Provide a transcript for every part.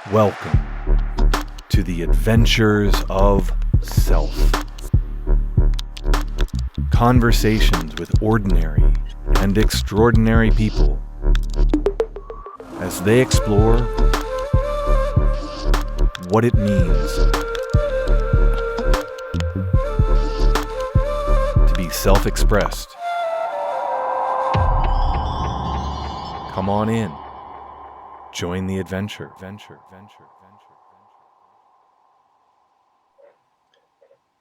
Welcome to the adventures of self. Conversations with ordinary and extraordinary people as they explore what it means to be self-expressed. Come on in. Join the adventure.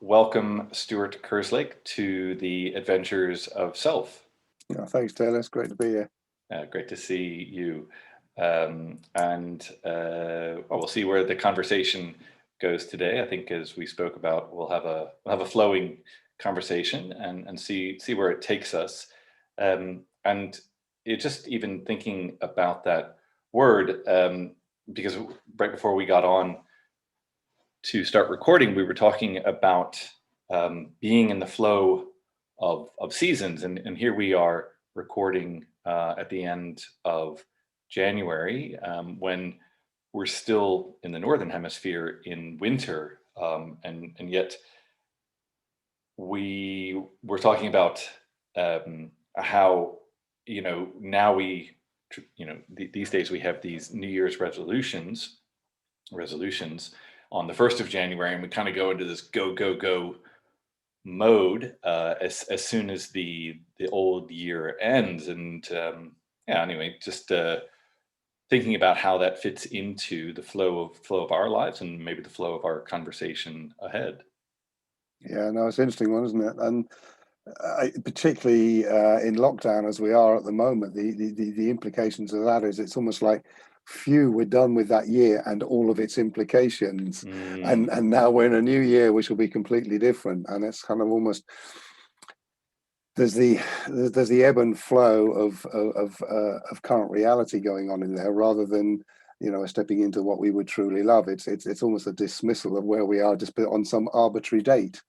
Welcome, Stuart Kerslake, to the Adventures of Self. Yeah, thanks, Taylor. It's great to be here. Great to see you. We'll see where the conversation goes today. I think, as we spoke about, we'll have a flowing conversation and see where it takes us. And it just even thinking about that word, because right before we got on to start recording, we were talking about being in the flow of seasons, and here we are recording at the end of January, when we're still in the northern hemisphere in winter, and yet we were talking about how now these days we have these New Year's resolutions on the 1st of January, and we kind of go into this go mode as soon as the old year ends. And anyway, just thinking about how that fits into the flow of our lives and maybe the flow of our conversation ahead. Yeah, no, it's an interesting one, isn't it? And particularly in lockdown as we are at the moment, the implications of that is it's almost like, phew, we're done with that year and all of its implications, and now we're in a new year which will be completely different. And it's kind of almost there's the ebb and flow of current reality going on in there, rather than stepping into what we would truly love. It's almost a dismissal of where we are just on some arbitrary date,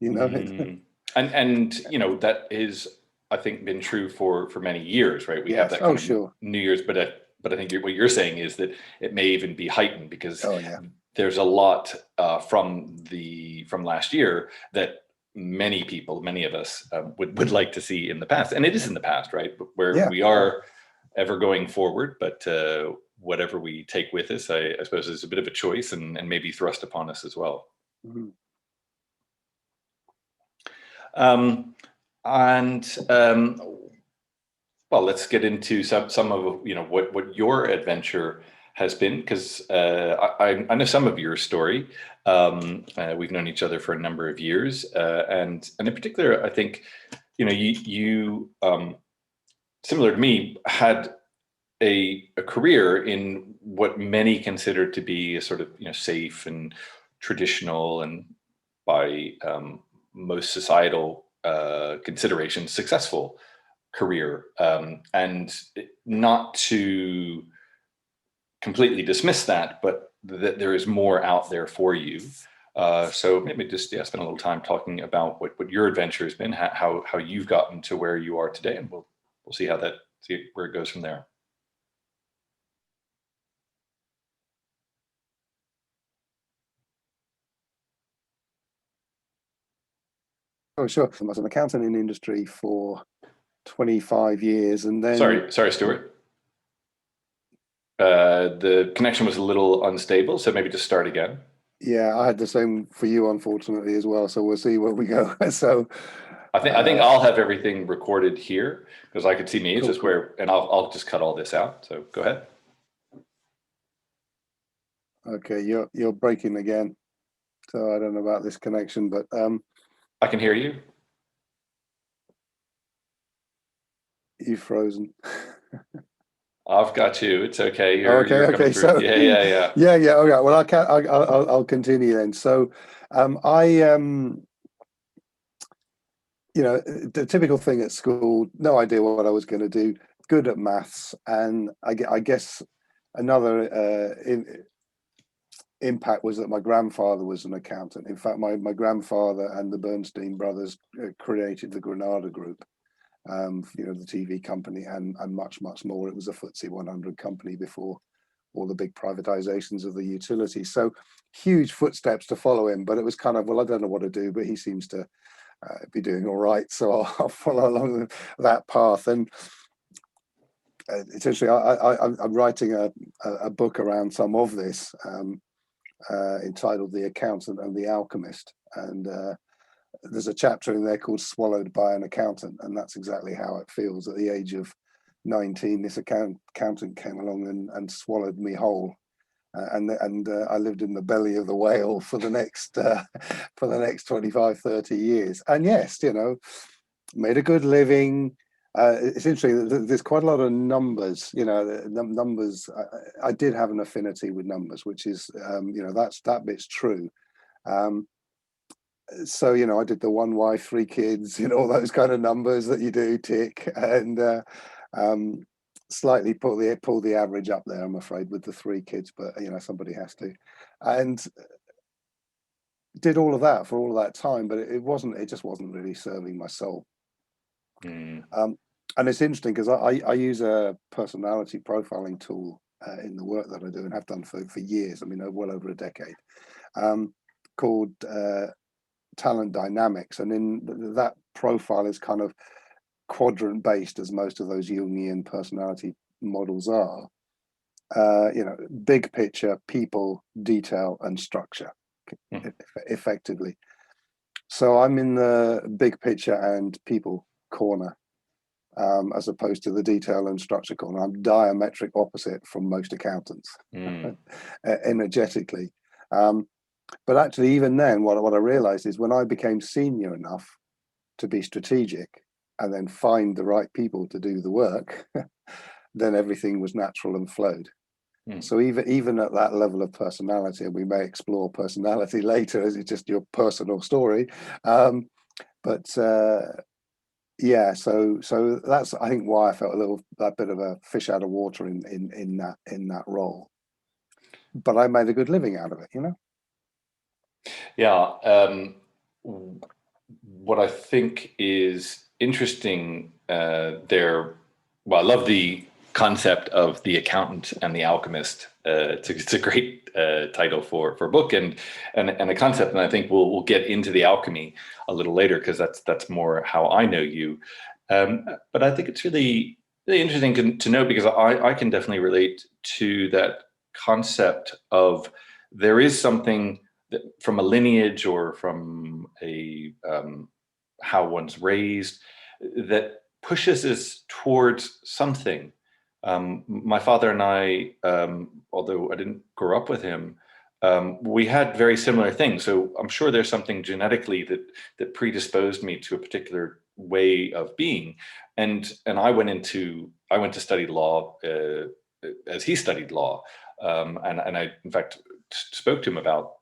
And that is, I think, been true for many years, right? We have that kind of New Year's, but I think what you're saying is that it may even be heightened because there's a lot from last year that many of us would like to see in the past, and it is in the past, right? Where we are ever going forward, but whatever we take with us, I suppose, is a bit of a choice and maybe thrust upon us as well. Mm-hmm. Well, let's get into some of what your adventure has been, because I know some of your story. We've known each other for a number of years, and in particular, I think you similar to me, had a career in what many consider to be a sort of safe and traditional, and by most societal considerations, successful career, and not to completely dismiss that, but that there is more out there for you. So maybe just spend a little time talking about what your adventure has been, how you've gotten to where you are today, and we'll see where it goes from there. Oh, sure. I was an accountant in industry for 25 years, and then... Sorry, Stuart. The connection was a little unstable, so maybe just start again. Yeah, I had the same for you, unfortunately, as well. So we'll see where we go. So I think I'll have everything recorded here, because I could see me. It's just where, and I'll just cut all this out. So go ahead. Okay, you're breaking again. So I don't know about this connection, but I can hear you. You've frozen. I've got you. It's okay. You're okay. So yeah. Okay. Well, I'll continue then. So, the typical thing at school, no idea what I was going to do. Good at maths, and I guess another impact was that my grandfather was an accountant. In fact, my grandfather and the Bernstein brothers created the Granada Group, the TV company, and much more. It was a FTSE 100 company before all the big privatizations of the utilities. So huge footsteps to follow him, but it was kind of, well, I don't know what to do, but he seems to be doing all right, so I'll follow along that path. And essentially, I'm writing a book around some of this, entitled The Accountant and the Alchemist. And there's a chapter in there called Swallowed by an Accountant, and that's exactly how it feels. At the age of 19, this accountant came along and swallowed me whole. And I lived in the belly of the whale for the next 25, 30 years. And yes, you know, made a good living. It's interesting. There's quite a lot of numbers. You know, numbers. I did have an affinity with numbers, which is, you know, that bit's true. So, you know, I did the 1 wife, 3 kids, you know, all those kind of numbers that you do tick, and slightly pull the average up there, I'm afraid, with the 3 kids, but you know, somebody has to. And did all of that for all of that time, but it just wasn't really serving my soul. And it's interesting because I use a personality profiling tool in the work that I do, and have done for years. I mean, well over a decade, called talent dynamics. And in that profile is kind of quadrant based, as most of those Jungian personality models are. You know, big picture, people, detail, and structure, effectively. So I'm in the big picture and people corner, as opposed to the detail and structure corner. I'm diametric opposite from most accountants, energetically. But actually, even then, what I realized is when I became senior enough to be strategic and then find the right people to do the work, then everything was natural and flowed. So even at that level of personality, and we may explore personality later, as it's just your personal story. But yeah, so that's, I think, why I felt that bit of a fish out of water in that role. But I made a good living out of it, you know. Yeah. What I think is interesting there, well, I love the concept of The Accountant and the Alchemist. It's a great title for a book and a concept, and I think we'll get into the alchemy a little later, because that's more how I know you. But I think it's really interesting to know, because I can definitely relate to that concept of there is something that, from a lineage or from a how one's raised, that pushes us towards something. My father and I, although I didn't grow up with him, we had very similar things. So I'm sure there's something genetically that predisposed me to a particular way of being. And I went to study law as he studied law. And I, in fact, spoke to him about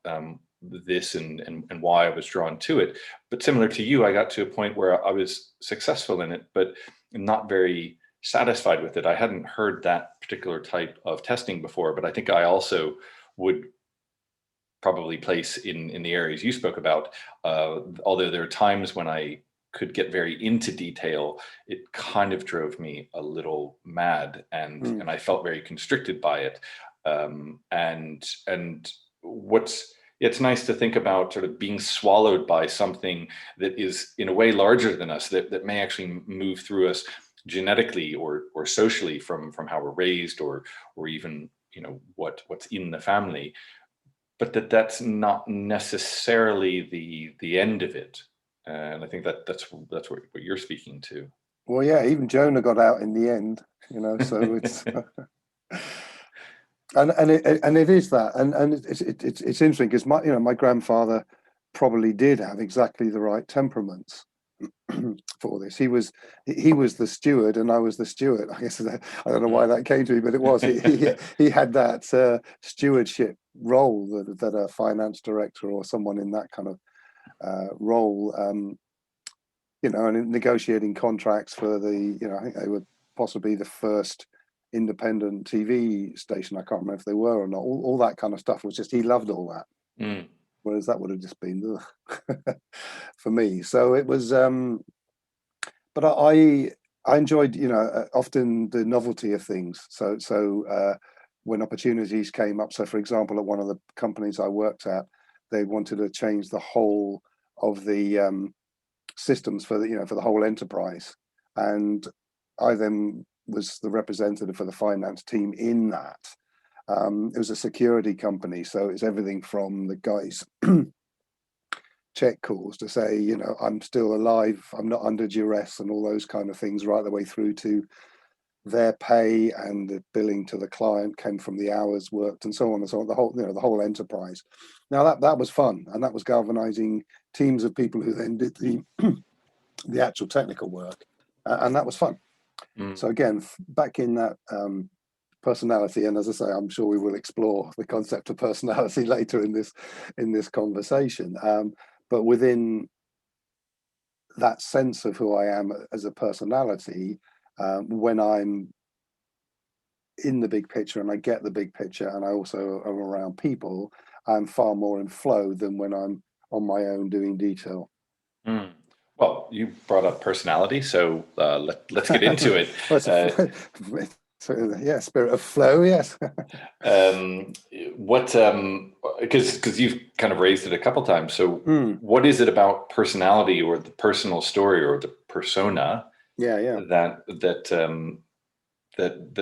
this and why I was drawn to it. But similar to you, I got to a point where I was successful in it, but not very satisfied with it. I hadn't heard that particular type of testing before, but I think I also would probably place in the areas you spoke about. Although there are times when I could get very into detail, it kind of drove me a little mad, and I felt very constricted by it. And it's nice to think about sort of being swallowed by something that is in a way larger than us, that may actually move through us genetically or socially from how we're raised, or even, you know, what's in the family, but that's not necessarily the end of it. And I think that's what you're speaking to. Well, yeah, even Jonah got out in the end, you know. So it's and it is that, and it's interesting because my grandfather probably did have exactly the right temperaments for this. He was the steward and I was the steward. I guess I don't know why that came to me, but it was. He had that stewardship role that a finance director or someone in that kind of role, you know, and in negotiating contracts for I think they were possibly the first independent TV station. I can't remember if they were or not. All that kind of stuff was just, he loved all that. Whereas that would have just been for me. So it was, but I enjoyed, you know, often the novelty of things. So when opportunities came up. So, for example, at one of the companies I worked at, they wanted to change the whole of the systems for the for the whole enterprise, and I then was the representative for the finance team in that. It was a security company, so it's everything from the guys check calls to say, I'm still alive, I'm not under duress, and all those kind of things, right the way through to their pay, and the billing to the client came from the hours worked, and so on and so on. The whole, the whole enterprise. Now that was fun, and that was galvanizing teams of people who then did the actual technical work, and that was fun. So again, back in that personality, and as I say, I'm sure we will explore the concept of personality later in this conversation. But within that sense of who I am as a personality, when I'm in the big picture and I get the big picture, and I also am around people, I'm far more in flow than when I'm on my own doing detail. Well, you brought up personality, so let's get into it. Yeah, spirit of flow, yes. Because you've kind of raised it a couple times. So what is it about personality or the personal story or the persona that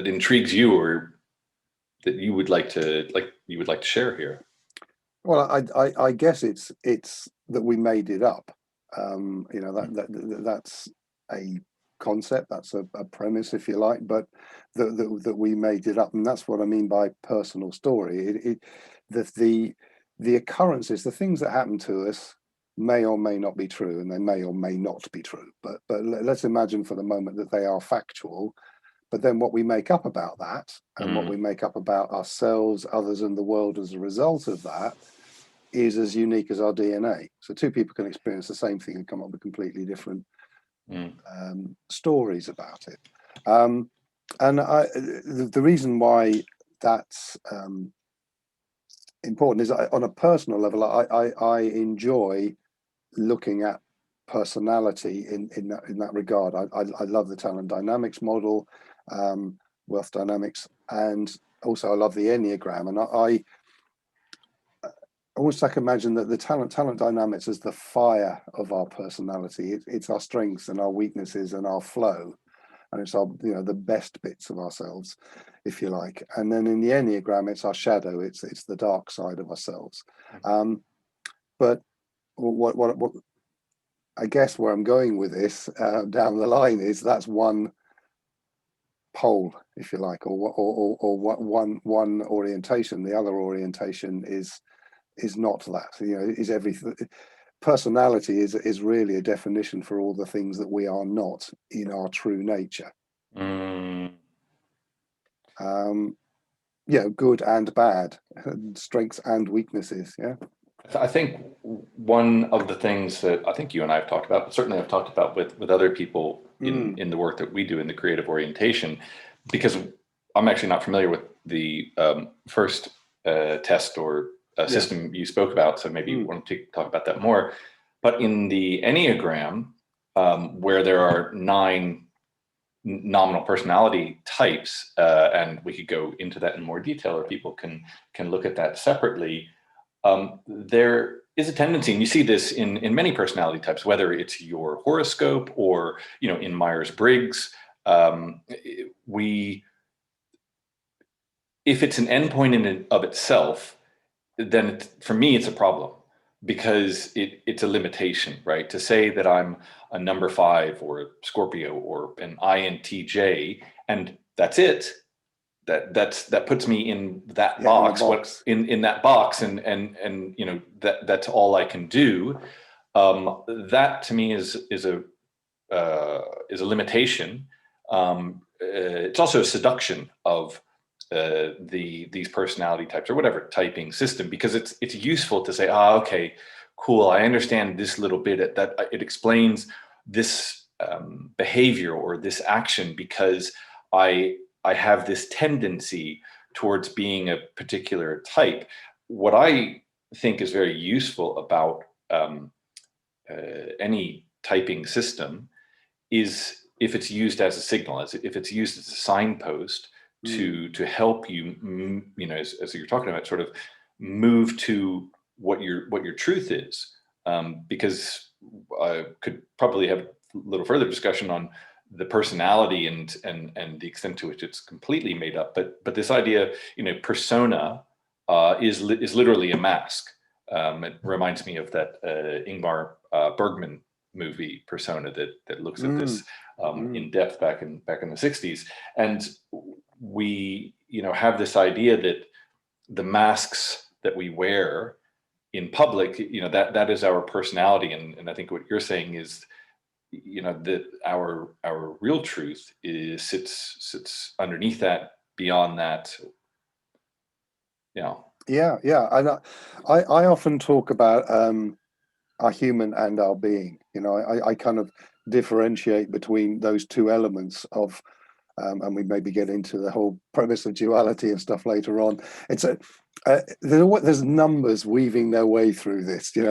intrigues you, or that you would like to share here? Well, I guess it's that we made it up. That's a concept, that's a premise, if you like, but that we made it up, and that's what I mean by personal story. The occurrences, the things that happen to us, may or may not be true, and they may or may not be true. But let's imagine for the moment that they are factual. But then what we make up about that, and what we make up about ourselves, others, and the world as a result of that, is as unique as our DNA. So two people can experience the same thing and come up with completely different stories about it. And the reason why that's important is, on a personal level, I enjoy looking at personality in that regard. I love the talent dynamics model, wealth dynamics, and also I love the Enneagram. And I almost like imagine that the talent dynamics is the fire of our personality. It's our strengths and our weaknesses and our flow, and it's our the best bits of ourselves, if you like. And then in the Enneagram, it's our shadow. It's the dark side of ourselves. But what I guess where I'm going with this down the line is that's one pole, if you like, or one orientation. The other orientation is not that. Is everything. Personality is really a definition for all the things that we are not in our true nature. Good and bad, strengths and weaknesses. Yeah. I think one of the things that I think you and I have talked about, but certainly I've talked about with other people in the work that we do in the creative orientation, because I'm actually not familiar with the first test or system you spoke about, so maybe you want to talk about that more. But in the Enneagram, where there are 9 nominal personality types, and we could go into that in more detail, or people can look at that separately. There is a tendency, and you see this in many personality types, whether it's your horoscope or in Myers-Briggs. If it's an endpoint in and of itself, then for me it's a problem, because it's a limitation, right? To say that I'm a number 5 or a Scorpio or an INTJ and that's it. That puts me in that box. In that box, and that's all I can do. That to me is a limitation. It's also a seduction of these personality types, or whatever typing system, because it's useful to say, okay, cool, I understand this little bit, that it explains this behavior or this action, because I have this tendency towards being a particular type. What I think is very useful about any typing system is if it's used as a signal, if it's used as a signpost Mm. to help you, as you're talking about, sort of move to what your truth is. Because I could probably have a little further discussion on the personality and the extent to which it's completely made up. But this idea, persona, is literally a mask. It reminds me of that Ingmar Bergman movie Persona that looks at Mm. this in depth back in the 60s. And we have this idea that the masks that we wear in public, that is our personality. And I think what you're saying is, that our real truth sits underneath that, beyond that. Yeah, yeah. And I often talk about our human and our being. I kind of differentiate between those two elements of, and we maybe get into the whole premise of duality and stuff later on. It's there's numbers weaving their way through this. They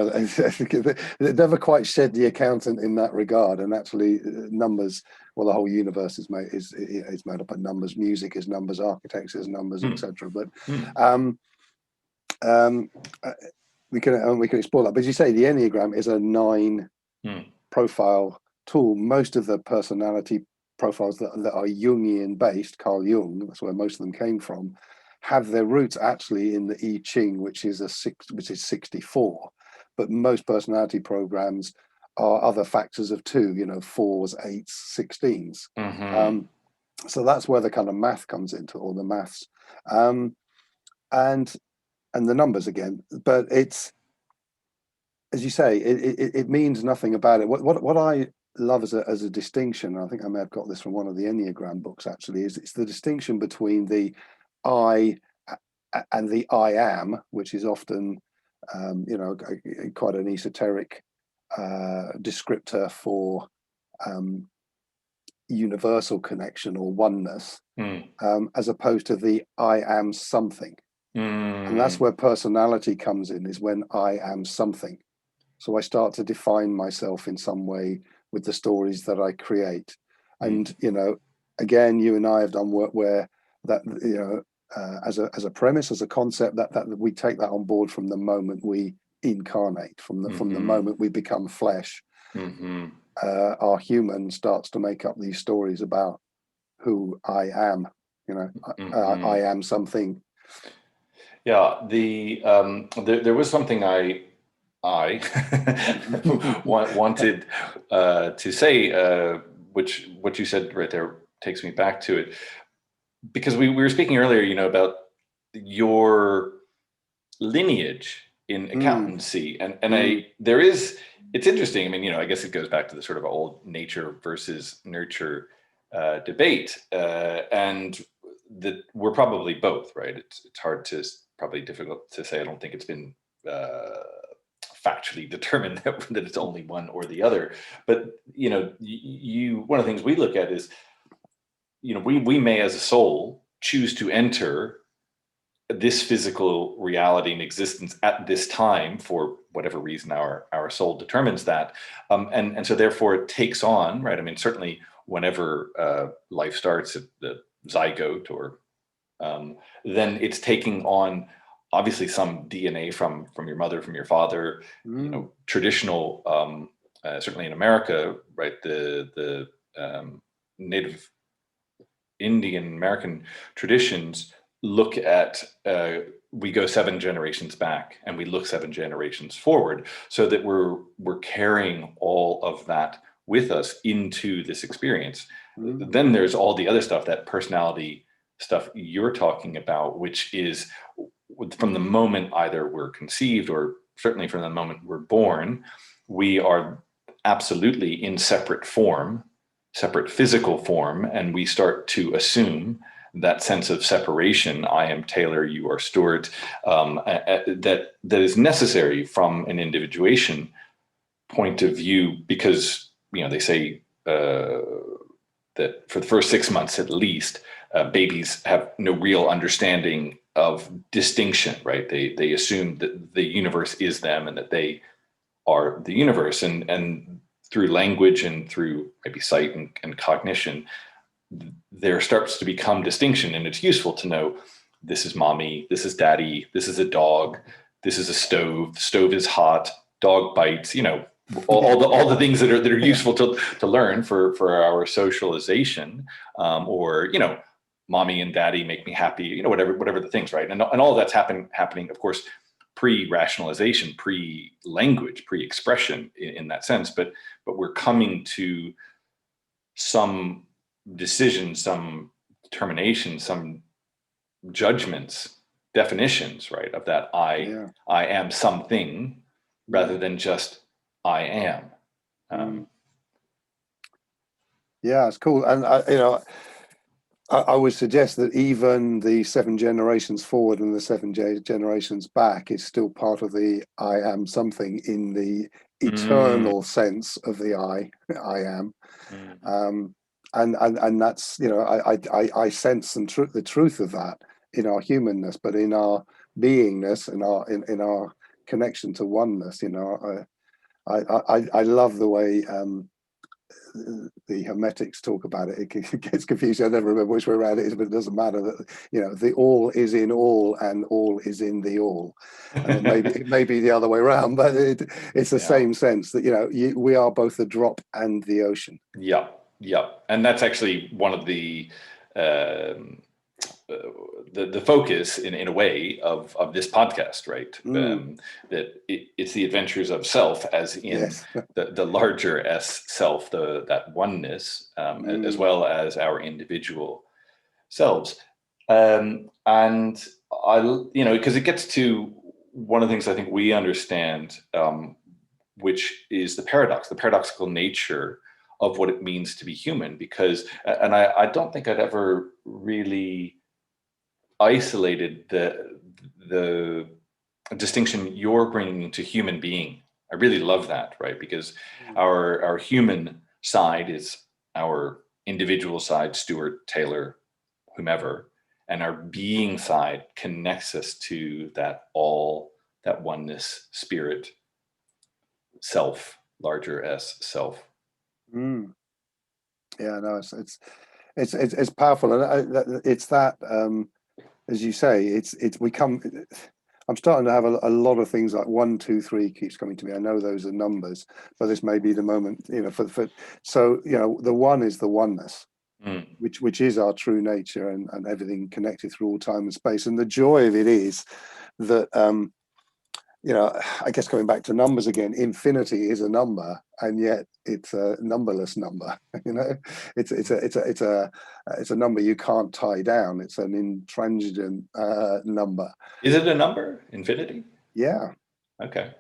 never quite shed the accountant in that regard. And actually, numbers. Well, the whole universe is made up of numbers. Music is numbers. Architecture is numbers, etc. But we can explore that. But as you say, the Enneagram is a 9 profile tool. Most of the personality profiles that are Jungian based, Carl Jung, that's where most of them came from, have their roots actually in the I Ching, which is 64. But most personality programs are other factors of 2, 4s, 8s, 16s. So that's where the kind of math comes into, or the maths, and the numbers again. But it's, as you say, it means nothing about it. What I love as a distinction, I think I may have got this from one of the Enneagram books actually, is it's the distinction between the I and the I am, which is often quite an esoteric descriptor for universal connection or oneness, as opposed to the I am something. And that's where personality comes in, is when I am something. So I start to define myself in some way with the stories that I create. And, again, you and I have done work where that, as a premise, as a concept, that we take that on board from the moment we incarnate, from the moment we become flesh. Our human starts to make up these stories about who I am. I am something. Yeah, there was something I wanted to say, which what you said right there takes me back to it, because we were speaking earlier, about your lineage in accountancy, and it's interesting. I mean, I guess it goes back to the sort of old nature versus nurture debate, and that we're probably both, right? It's hard to, probably difficult to say. I don't think it's been factually determined that it's only one or the other. But one of the things we look at is, we may, as a soul, choose to enter this physical reality and existence at this time for whatever reason our soul determines that, and so therefore it takes on, right? I mean, certainly whenever life starts at the zygote, or then it's taking on obviously some DNA from your mother, from your father. Traditional, certainly in America, right? The Native Indian American traditions look at, we go 7 generations back and we look 7 generations forward, so that we're carrying all of that with us into this experience. Then there's all the other stuff, that personality stuff you're talking about, which is from the moment either we're conceived, or certainly from the moment we're born, we are absolutely in separate physical form, and we start to assume that sense of separation. I am Taylor, you are Stuart, that is necessary from an individuation point of view, because they say that for the first 6 months at least, babies have no real understanding of distinction, right? They assume that the universe is them and that they are the universe, and through language and through maybe sight and cognition, there starts to become distinction, and it's useful to know this is mommy, this is daddy, this is a dog, this is a stove. Stove is hot. Dog bites. All the things that are useful to learn for our socialization, or mommy and daddy make me happy. Whatever the things, right? And all of that's happening, of course, pre-rationalization, pre-language, pre-expression in that sense. But we're coming to some decision, some determination, some judgments, definitions, right, of that I am something, rather than just I am. Yeah, it's cool. And I would suggest that even the 7 generations forward and the 7 generations back is still part of the I am something, in the eternal sense of the I am. And that's, I sense the truth of that in our humanness, but in our beingness, in our connection to oneness. I love the way the Hermetics talk about it. It gets confusing. I never remember which way around it is, but it doesn't matter. That the all is in all, and all is in the all. And it may be the other way around, but it's the same sense that we are both the drop and the ocean. Yeah, and that's actually one of the focus in a way of this podcast, right? That it's the adventures of self, as in the larger S self, that oneness, as well as our individual selves. And because it gets to one of the things I think we understand, which is the paradoxical nature of what it means to be human. Because, and I don't think I'd ever really isolated the distinction you're bringing to human being. I really love that, right? Because our human side is our individual side, Stuart, Taylor, whomever, and our being side connects us to that all, that oneness, spirit, self, larger S self. Yeah, no, it's powerful, and it's that. As you say, I'm starting to have a lot of things like 1, 2, 3 keeps coming to me. I know those are numbers, but this may be the moment, so the one is the oneness, which is our true nature, and everything connected through all time and space. And the joy of it is that I guess going back to numbers again, infinity is a number, and yet it's a numberless number. It's a number you can't tie down. It's an intransigent number. Is it a number, infinity? Yeah. Okay.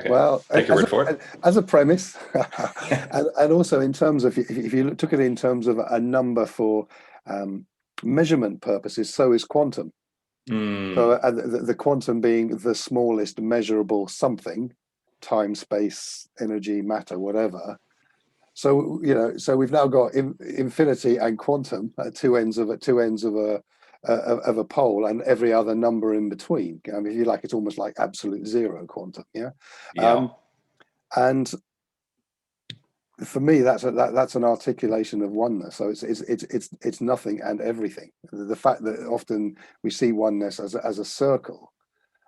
Well, take your word for it. As a premise, and also in terms of, if you took it in terms of a number for measurement purposes, so is quantum. So the quantum being the smallest measurable something, time, space, energy, matter, whatever. So so we've now got infinity and quantum at two ends of a pole, and every other number in between. I mean, if you like, it's almost like absolute zero quantum. And for me, that's an articulation of oneness. So it's nothing and everything. The fact that often we see oneness as a circle,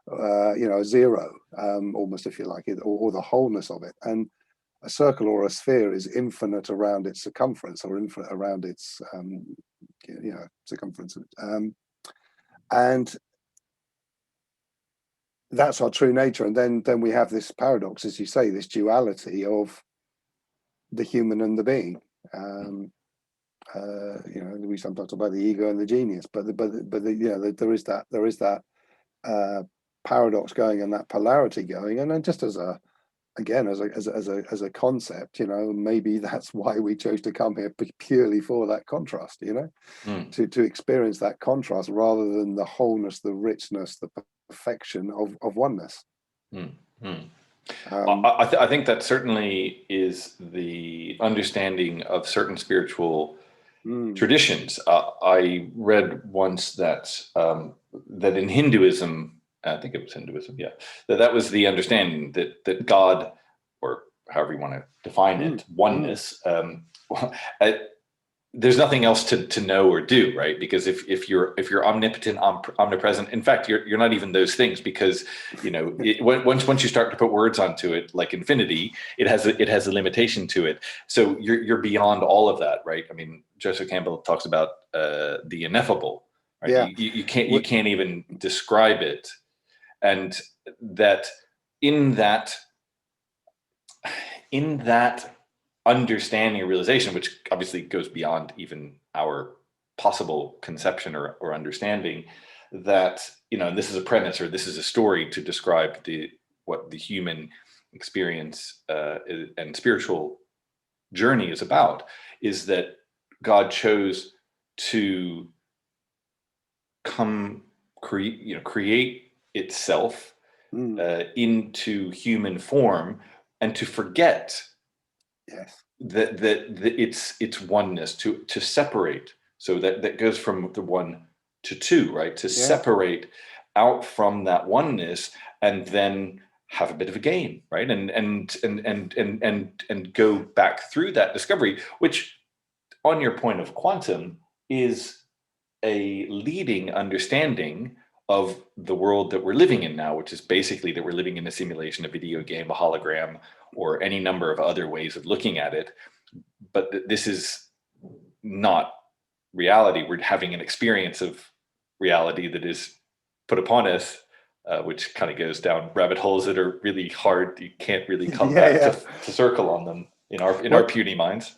a zero, almost, if you like it, or the wholeness of it. And a circle or a sphere is infinite around its circumference, or infinite around its circumference, and that's our true nature. And then we have this paradox, as you say, this duality of the human and the being. We sometimes talk about the ego and the genius, but there is that paradox going, and that polarity going. And then just as a concept, maybe that's why we chose to come here, purely for that contrast, to experience that contrast rather than the wholeness, the richness, the perfection of oneness. I think that certainly is the understanding of certain spiritual traditions. I read once that in Hinduism, I think it was Hinduism, that was the understanding that God, or however you want to define it, oneness, there's nothing else to know or do, right? Because if you're omnipotent, omnipresent, in fact, you're not even those things, because once you start to put words onto it, like infinity, it has a limitation to it. So you're beyond all of that, right? I mean, Joseph Campbell talks about the ineffable, right? Yeah. You can't even describe it, and that in that in that understanding or realization, which obviously goes beyond even our possible conception or understanding, that and this is a premise, or this is a story to describe what the human experience and spiritual journey is about, is that God chose to create itself Mm. into human form, and to forget Yes. that it's oneness, to separate, so that goes from the one to two, right? To Yeah. separate out from that oneness, and then have a bit of a game, right? And go back through that discovery, which, on your point of quantum, is a leading understanding of the world that we're living in now, which is basically that we're living in a simulation, a video game, a hologram, or any number of other ways of looking at it. But this is not reality. We're having an experience of reality that is put upon us, which kind of goes down rabbit holes that are really hard. You can't really come Yeah, back yeah. to circle on them in our Well, puny minds.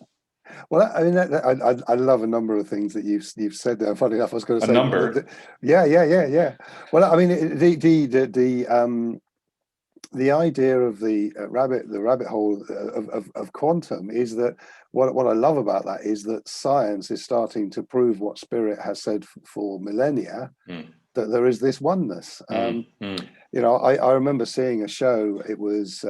well, I mean, I love a number of things that you've said there. Funny enough, I was going to A say, number. yeah. Well, I mean, the idea of the rabbit hole of quantum is that what I love about that is that science is starting to prove what spirit has said for millennia, that there is this oneness. I remember seeing a show. It was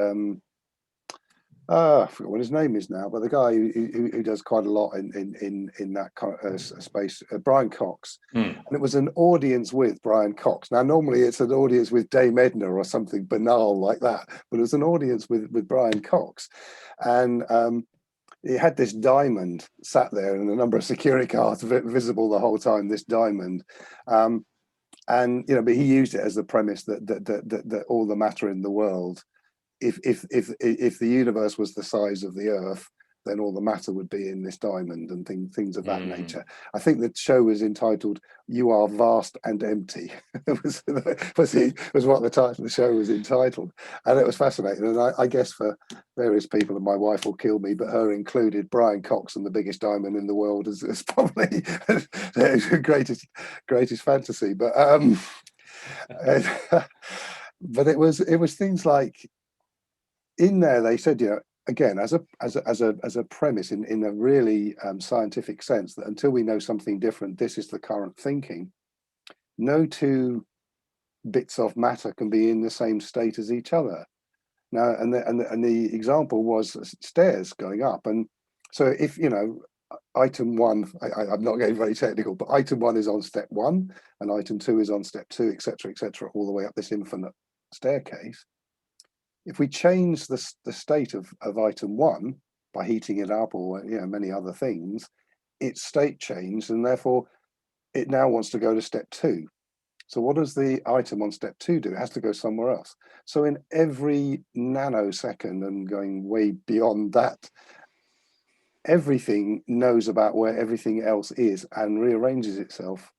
I forget what his name is now, but the guy who does quite a lot in that kind of space, Brian Cox. And it was an audience with Brian Cox. Now, normally it's an audience with Dame Edna or something banal like that, but it was an audience with Brian Cox. And he had this diamond sat there, and a number of security guards visible the whole time, this diamond. And but he used it as the premise that all the matter in the world, if the universe was the size of the Earth, then all the matter would be in this diamond, and things of that nature. I think the show was entitled "You Are Vast and Empty." was what the title of the show was entitled, and it was fascinating. And I guess for various people, and my wife will kill me, but her included, Brian Cox and the biggest diamond in the world is probably the greatest fantasy. But but it was things like, in there they said, again, as a premise, in a really scientific sense, that until we know something different, this is the current thinking. No two bits of matter can be in the same state as each other. Now, and the example was stairs going up, and so if item one, I'm not getting very technical, but item one is on step one, and item two is on step two, etc., all the way up this infinite staircase. If we change the state of item one by heating it up, or many other things, its state changed, and therefore it now wants to go to step two. So what does the item on step two do? It has to go somewhere else. So in every nanosecond, and going way beyond that, everything knows about where everything else is and rearranges itself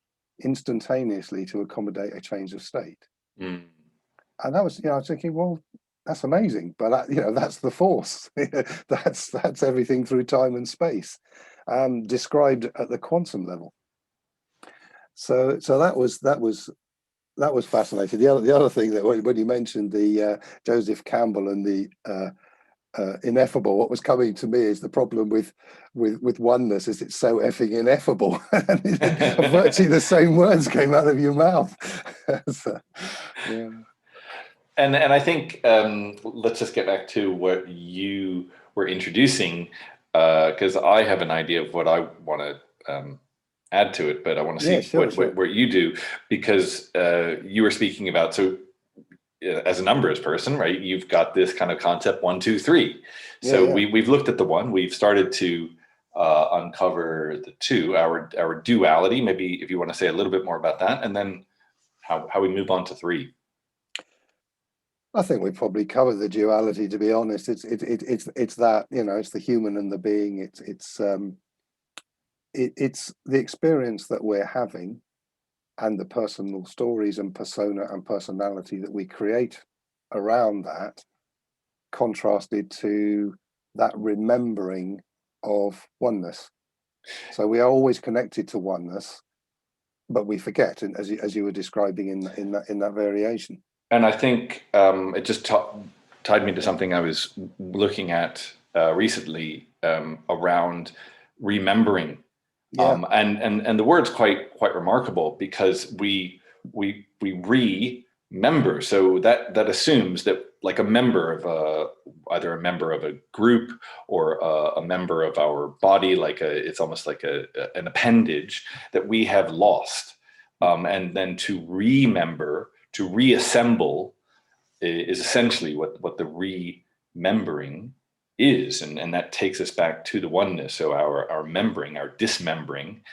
instantaneously to accommodate a change of state. And that was, I was thinking, well, that's amazing, but that's the force. that's everything through time and space, described at the quantum level. So that was fascinating. The other thing that when you mentioned the Joseph Campbell and the ineffable, what was coming to me is the problem with oneness is it's so effing ineffable. Virtually the same words came out of your mouth. So, yeah. And I think let's just get back to what you were introducing, because I have an idea of what I want to add to it, but I want to see Sure. what you do, because you were speaking about, so as a numbers person, right, you've got this kind of concept 1, 2, 3. So we've looked at the one, we've started to uncover the two, our duality. Maybe if you want to say a little bit more about that, and then how we move on to three. I think we probably covered the duality. To be honest, it's that, you know, it's the human and the being. It's the experience that we're having, and the personal stories and persona and personality that we create around that, contrasted to that remembering of oneness. So we are always connected to oneness, but we forget, and as you were describing in that variation. And I think it just tied me to something I was looking at recently around remembering. Yeah. And the word's quite remarkable, because we remember. So that assumes that, like, a member of either a member of a group or a member of our body, it's almost like an appendage that we have lost. And then to remember, to reassemble, is essentially what the remembering is, and that takes us back to the oneness. So our membering, our dismembering,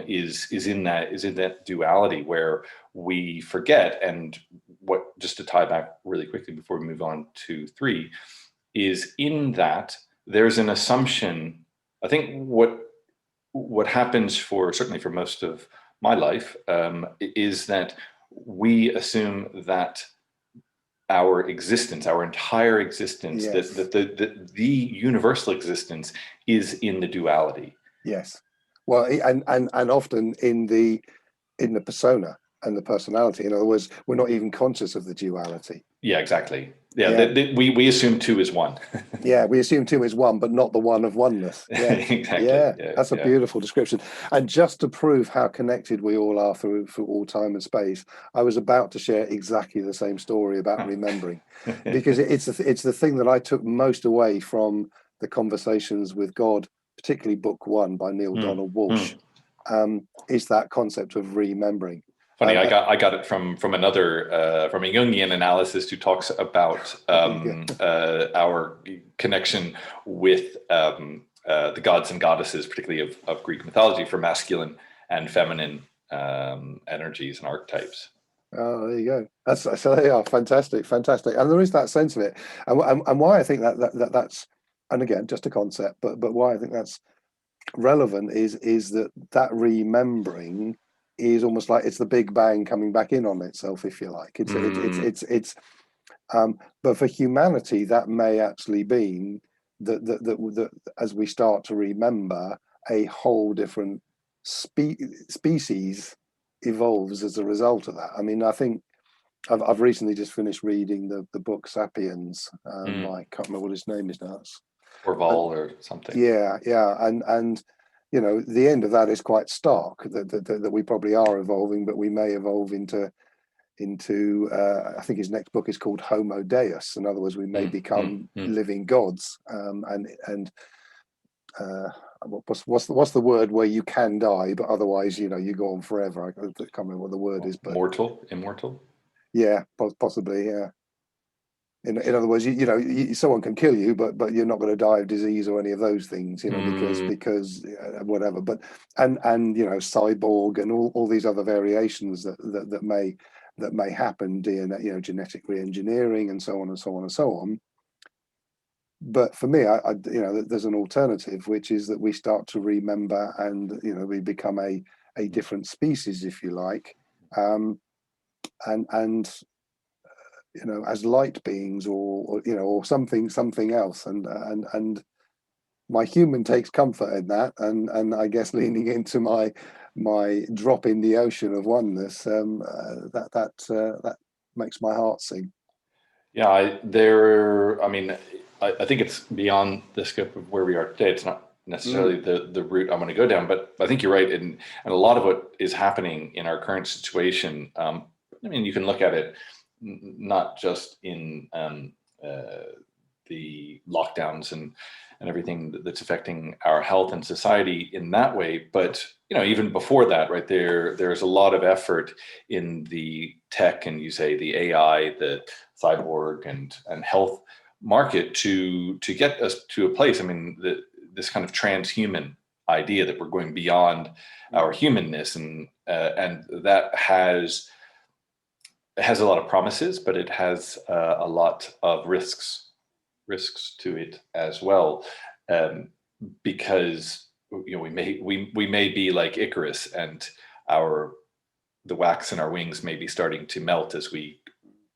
is in that duality where we forget. And what, just to tie back really quickly before we move on to three, is in that there's an assumption. I think what happens, certainly for most of my life, is that we assume that our existence, our entire existence, Yes. that the universal existence is in the duality. Yes. Well, and often in the persona and the personality. In other words, we're not even conscious of the duality. Yeah, exactly. Yeah. We assume two is one. Yeah, we assume two is one, but not the one of oneness. Yeah, exactly. Yeah, that's a beautiful description. And just to prove how connected we all are through all time and space, I was about to share exactly the same story about remembering, because it's the thing that I took most away from the Conversations with God, particularly book 1 by Neil Donald Walsh, is that concept of remembering. Funny, I got it from another from a Jungian analyst who talks about our connection with the gods and goddesses, particularly of Greek mythology, for masculine and feminine energies and archetypes. Oh, there you go. So they are fantastic, and there is that sense of it, and why I think that's, and again, just a concept, but why I think that's relevant is that remembering is almost like it's the Big Bang coming back in on itself, if you like. It's but for humanity, that may actually be that as we start to remember, a whole different species evolves as a result of that. I mean, I think I've recently just finished reading the book Sapiens. I can't remember what his name is now. Orval or something. Yeah, and you know, the end of that is quite stark, that we probably are evolving, but we may evolve into I think his next book is called Homo Deus. In other words, we may become living gods. What's the word where you can die, but otherwise, you know, you go on forever? I can't remember what the word is, but immortal. Yeah, possibly. Yeah. In other words, you know, someone can kill you, but you're not going to die of disease or any of those things, you know, because whatever. But and you know, cyborg and all these other variations that may happen, DNA, you know, genetic re-engineering and so on and so on and so on. But for me, I you know, there's an alternative, which is that we start to remember, and you know, we become a different species, if you like, and you know, as light beings, or you know, or something else, and my human takes comfort in that, and I guess leaning into my drop in the ocean of oneness, that makes my heart sing. Yeah, I mean, I think it's beyond the scope of where we are today. It's not necessarily the route I'm going to go down, but I think you're right, and a lot of what is happening in our current situation. I mean, you can look at it not just in the lockdowns and everything that's affecting our health and society in that way, but you know, even before that, right there's a lot of effort in the tech, and you say the AI, the cyborg and health market to get us to a place. I mean, this kind of transhuman idea that we're going beyond our humanness, and that has a lot of promises, but it has a lot of risks to it as well, because we may be like Icarus, and the wax in our wings may be starting to melt as we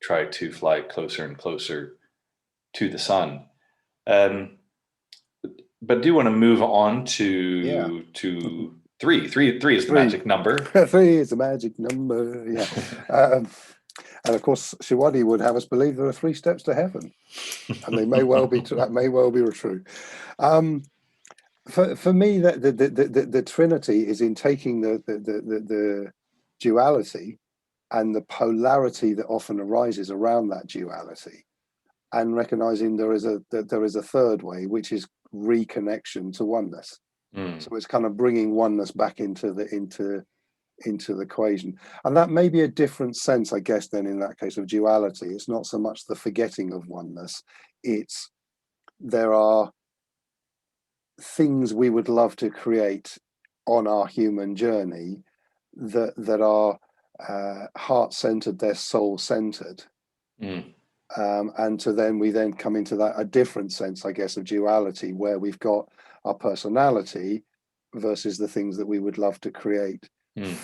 try to fly closer and closer to the sun. But do want to move on to three. Three is the magic number. 3 is the magic number. Yeah. And of course, Shiwadi would have us believe there are 3 steps to heaven, and they may well be that may well be true. For me, the Trinity is in taking the duality and the polarity that often arises around that duality, and recognizing there is a third way, which is reconnection to oneness. So it's kind of bringing oneness back into the equation, and that may be a different sense, I guess, then in that case of duality. It's not so much the forgetting of oneness, it's there are things we would love to create on our human journey that are heart-centered, they're soul-centered. And we then come into that a different sense, I guess, of duality, where we've got our personality versus the things that we would love to create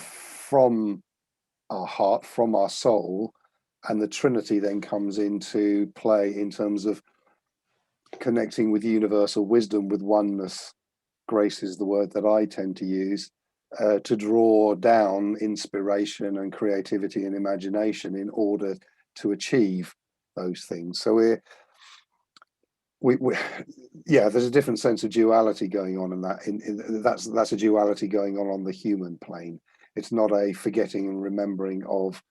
from our heart, from our soul. And the Trinity then comes into play in terms of connecting with universal wisdom, with oneness. Grace is the word that I tend to use to draw down inspiration and creativity and imagination in order to achieve those things. So there's a different sense of duality going on in that. That's a duality going on the human plane. It's not a forgetting and remembering of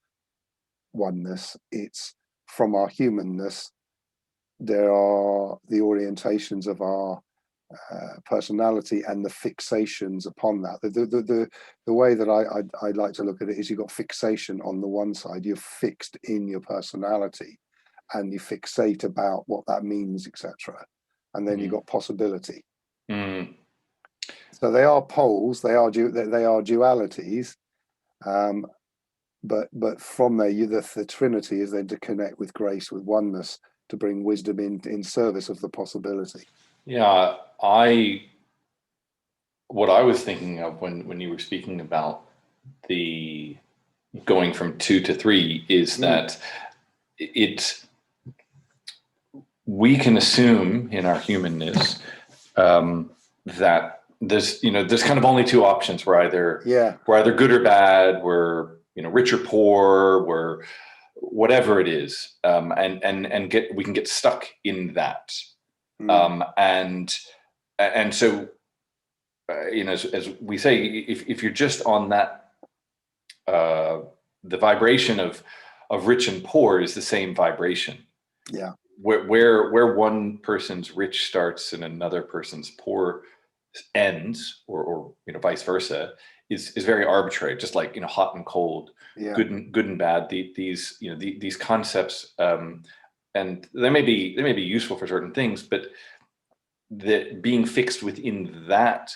oneness. It's from our humanness. There are the orientations of our personality and the fixations upon that. The way that I'd like to look at it is, you've got fixation on the one side. You're fixed in your personality, and you fixate about what that means, etc. And then you've got possibility. So they are poles. They are dualities. But from there, the Trinity is then to connect with grace, with oneness, to bring wisdom in service of the possibility. Yeah, what I was thinking of when you were speaking about the going from 2 to 3 is that we can assume in our humanness that there's kind of only 2 options. We're either good or bad. We're rich or poor. We're whatever it is, and we can get stuck in that. And so as we say, if you're just on that, the vibration of rich and poor is the same vibration. Yeah. Where one person's rich starts and another person's poor ends, or vice versa, is very arbitrary. Just like hot and cold, good and bad. These concepts, and they may be useful for certain things, but being fixed within that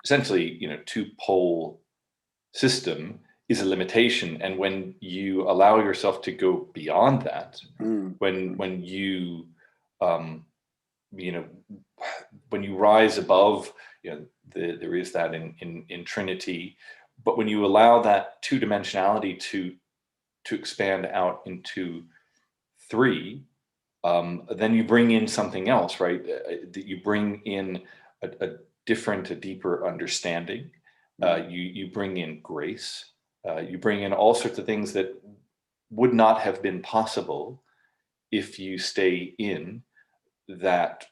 essentially two pole system is a limitation. And when you allow yourself to go beyond that, when you when you rise above, there is that in Trinity, but when you allow that 2-dimensionality to expand out into 3, then you bring in something else, right? You bring in a deeper understanding. You bring in grace. You bring in all sorts of things that would not have been possible if you stay in that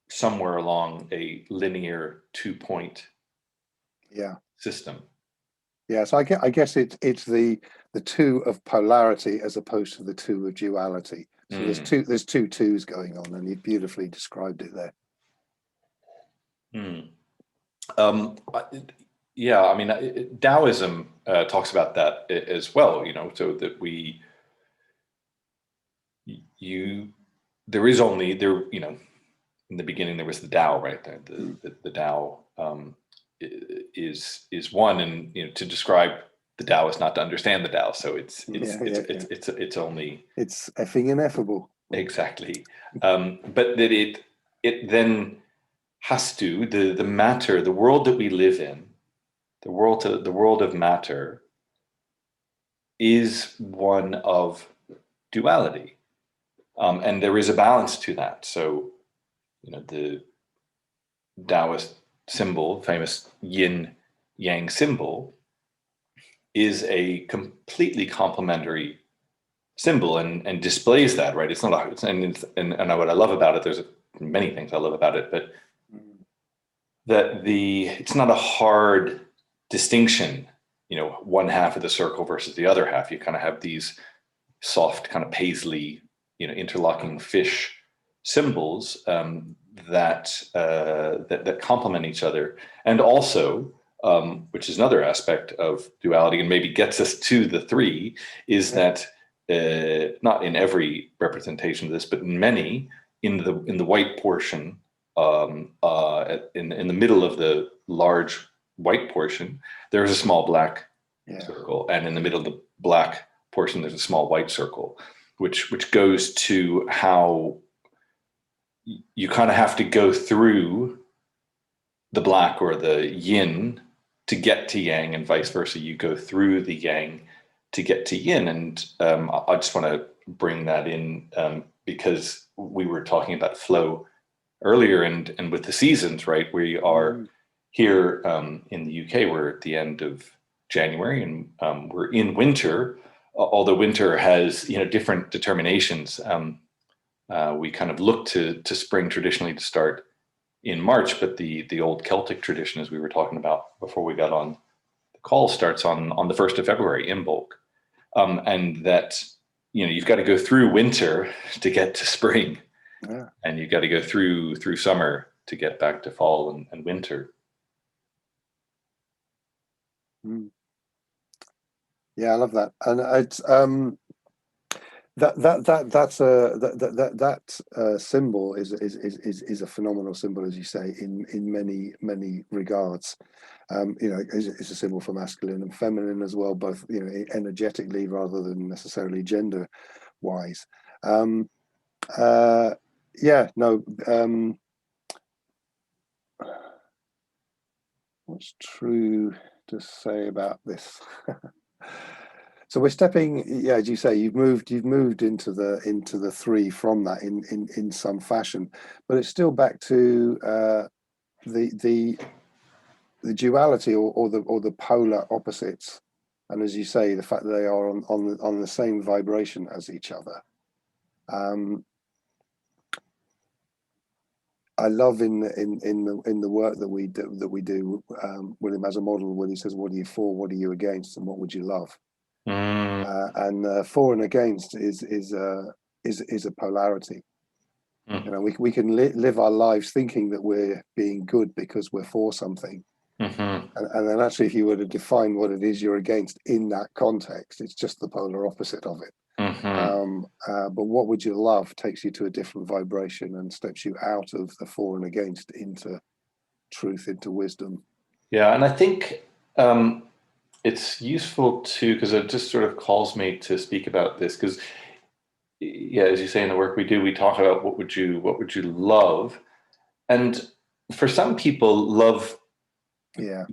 somewhere along a linear 2-point system. Yeah, so I guess it's the 2 of polarity as opposed to the 2 of duality. So there's two twos going on, and you beautifully described it there. Yeah, I mean, Taoism talks about that as well. So that there is only in the beginning there was the Tao, right? The Tao is one, and to describe the Tao is not to understand the Tao. So it's only it's effing ineffable. exactly, but that it then has to the matter, the world that we live in, the world of matter is one of duality, and there is a balance to that. So the Taoist symbol, famous yin yang symbol, is a completely complementary symbol and displays that, right? It's not a, and what I love about it, there's many things I love about it, but that it's not a hard distinction, one half of the circle versus the other half. You kind of have these soft kind of paisley, interlocking fish symbols that complement each other, and also, which is another aspect of duality, and maybe gets us to the three, is that not in every representation of this, but in many, in the white portion, in the middle of the large white portion, there is a small black circle, and in the middle of the black portion, there's a small white circle, which goes to how you kind of have to go through the black or the yin to get to yang, and vice versa. You go through the yang to get to yin. And I just want to bring that in because we were talking about flow earlier, and with the seasons, right? We are here in the UK, we're at the end of January, and we're in winter, although winter has different determinations. We kind of look to spring traditionally to start in March, but the old Celtic tradition, as we were talking about before we got on the call, starts on the 1st of February, Imbolc. And that, you've got to go through winter to get to spring. Yeah. And you've got to go through summer to get back to fall and winter. Yeah, I love that. And it's that symbol is a phenomenal symbol, as you say, in many regards. It's a symbol for masculine and feminine as well, both energetically rather than necessarily gender wise. What's true to say about this? So we're stepping, as you say, you've moved into the three from that in some fashion, but it's still back to the duality or the polar opposites, and as you say, the fact that they are on the same vibration as each other. I love in the work that we do, William has a model when he says, "What are you for? What are you against? And what would you love?" And for and against is a polarity. We can live our lives thinking that we're being good because we're for something, and then actually, if you were to define what it is you're against in that context, it's just the polar opposite of it. But what would you love takes you to a different vibration and steps you out of the for and against into truth, into wisdom. Yeah, and I think it's useful too, because it just sort of calls me to speak about this, because as you say, in the work we do, we talk about what would you love, and for some people, love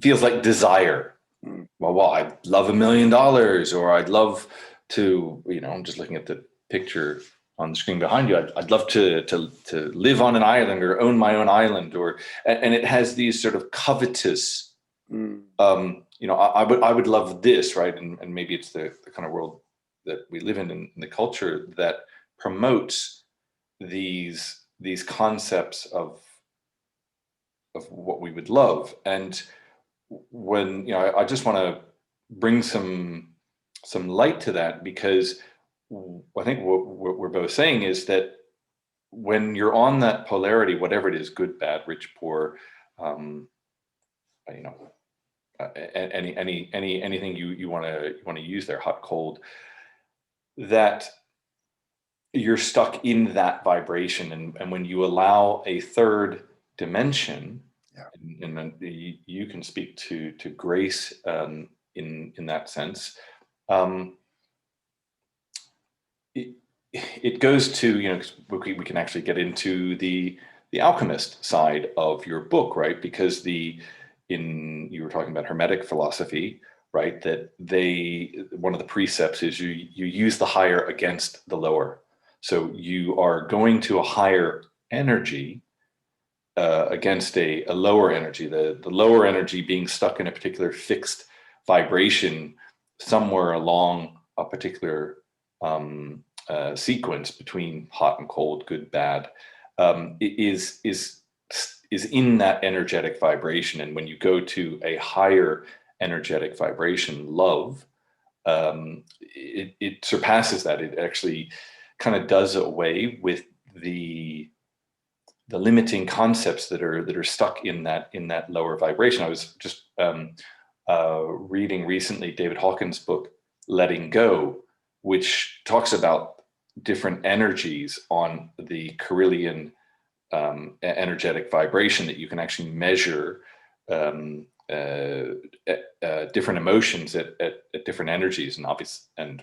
feels like desire. Well, I'd love $1 million, or I'd love to, I'm just looking at the picture on the screen behind you. I'd love to live on an island or own my own island, and it has these sort of covetous, I would love this, right? And maybe it's the kind of world that we live in the culture that promotes these concepts of what we would love. And when, I just want to bring some light to that, because I think what we're both saying is that when you're on that polarity, whatever it is, good, bad, rich, poor, anything you want to use there, hot, cold, that you're stuck in that vibration, and when you allow a third dimension, Yeah. and then you can speak to grace in that sense. Um, it, it goes to, you know, 'cause we can actually get into the alchemist side of your book, right? Because you were talking about Hermetic philosophy, right? That one of the precepts is you use the higher against the lower. So you are going to a higher energy against a lower energy, the lower energy being stuck in a particular fixed vibration somewhere along a particular sequence between hot and cold, good, bad, is in that energetic vibration. And when you go to a higher energetic vibration, love, it surpasses that. It actually kind of does away with the limiting concepts that are stuck in that lower vibration. I was just reading recently David Hawkins' book Letting Go, which talks about different energies on the Carillion energetic vibration, that you can actually measure different emotions at different energies, and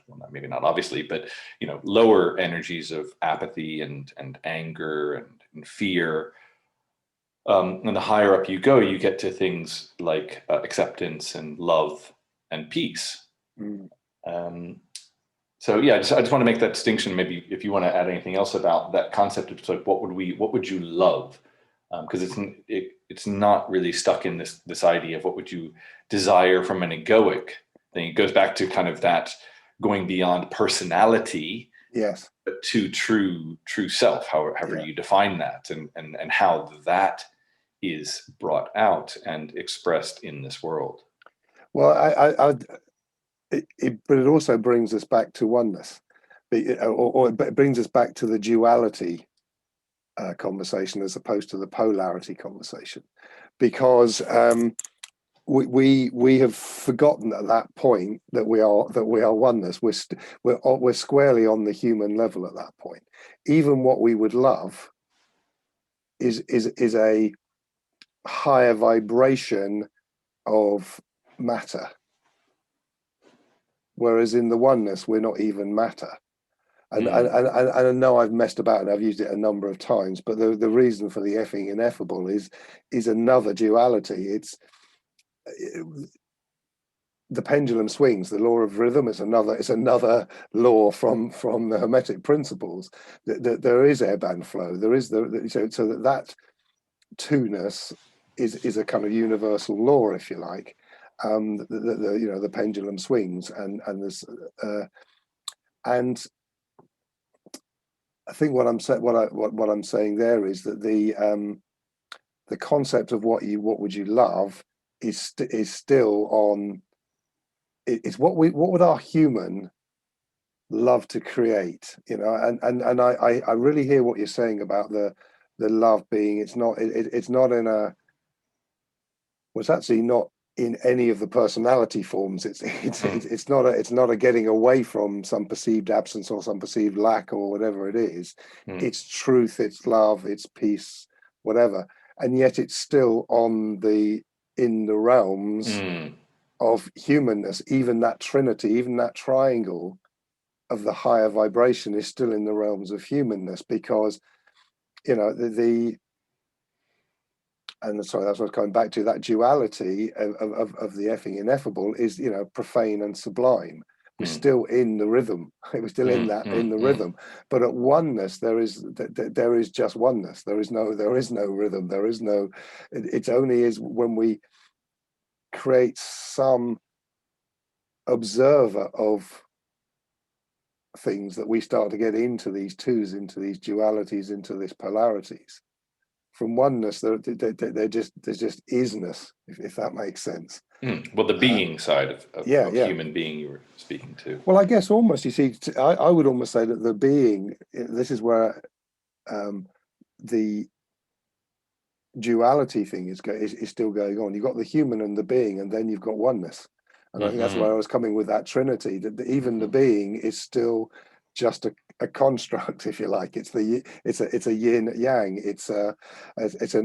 well, maybe not obviously, but you know, lower energies of apathy and anger and fear. And the higher up you go, you get to things like acceptance and love and peace. Mm. So yeah, I just want to make that distinction. Maybe if you want to add anything else about that concept of like, what would you love? Because it's not really stuck in this idea of what would you desire from an egoic thing. It goes back to kind of that going beyond personality, Yes. but to true self, however Yeah. you define that, and how that is brought out and expressed in this world. Well, but it also brings us back to oneness, or it brings us back to the duality conversation as opposed to the polarity conversation, because we have forgotten at that point that we are oneness. We're squarely on the human level at that point. Even what we would love is a higher vibration of matter, whereas in the oneness we're not even matter. And I know I've messed about and I've used it a number of times, but the reason for the effing ineffable is another duality. It's the pendulum swings. The law of rhythm is another law from the Hermetic principles. That there is ebb and flow. There is so that two-ness is a kind of universal law, if you like. The pendulum swings, and there's and I think what I'm saying there is that the concept of what would you love is still on. It's what would our human love to create, you know, and I really hear what you're saying about the love being, it's not in a, well, it's actually not in any of the personality forms. It's not a getting away from some perceived absence or some perceived lack or whatever it is. It's truth, it's love, it's peace, whatever, and yet it's still in the realms of humanness. Even that trinity, even that triangle of the higher vibration is still in the realms of humanness, because you know and sorry, that's what I was coming back to, that duality of the effing ineffable is, you know, profane and sublime. We're still in the rhythm. We're still in the rhythm. But at oneness, there is just oneness. There is no rhythm. There is no. It only is when we create some observer of things that we start to get into these twos, into these dualities, into these polarities. From oneness, there's just isness, if that makes sense. Well, the being side of human being you were speaking to. Well, I guess almost, you see, I would almost say that the being, this is where the duality thing is still going on. You've got the human and the being, and then you've got oneness. And I think that's where I was coming with that trinity, that even the being is still just a construct, if you like. It's a yin yang. It's an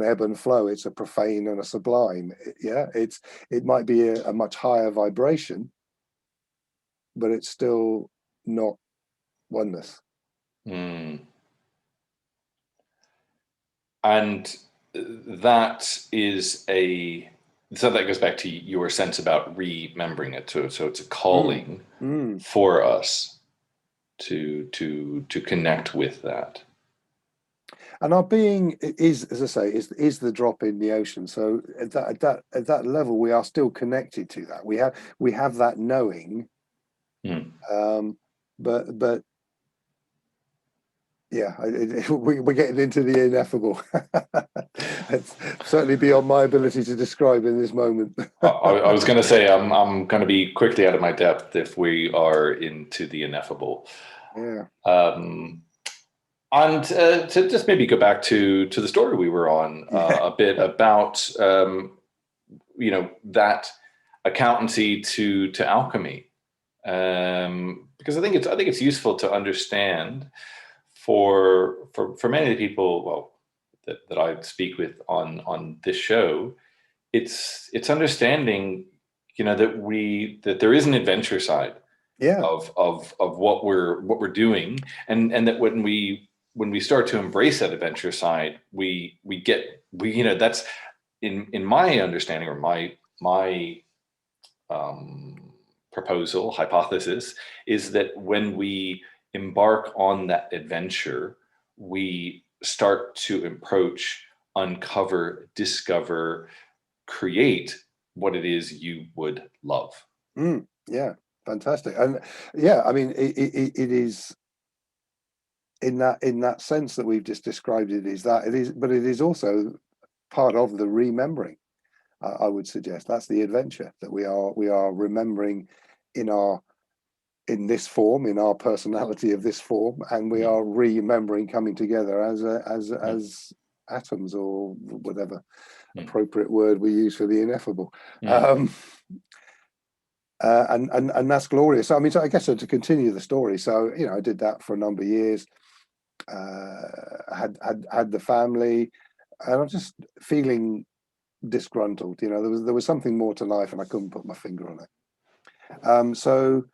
ebb and flow. It's a profane and a sublime. Yeah, it might be a much higher vibration, but it's still not oneness. Mm. And that is so that goes back to your sense about remembering it too. So it's a calling for us to connect with that. And our being is, as I say, is the drop in the ocean. So at that level, we are still connected to that. We have that knowing, but yeah, we're getting into the ineffable. It's certainly beyond my ability to describe in this moment. I was going to say I'm going to be quickly out of my depth if we are into the ineffable. Yeah. And to just maybe go back to the story we were on a bit about that accountancy to alchemy, because I think it's useful to understand for many of the people, well, that I speak with on this show, it's understanding that there is an adventure side of what we're doing, and that when we start to embrace that adventure side, we that's in my understanding, or my proposal, hypothesis, is that when we embark on that adventure, we start to approach, uncover, discover, create what it is you would love. Yeah, fantastic. And yeah, I mean, it is in that sense that we've just described it, but it is also part of the remembering. I would suggest that's the adventure that we are remembering in this form, in our personality of this form, and we are remembering coming together as atoms, or whatever appropriate word we use for the ineffable. And that's glorious. So, I mean, so I guess to continue the story, so I did that for a number of years. Had the family, and I'm just feeling disgruntled. There was something more to life, and I couldn't put my finger on it. So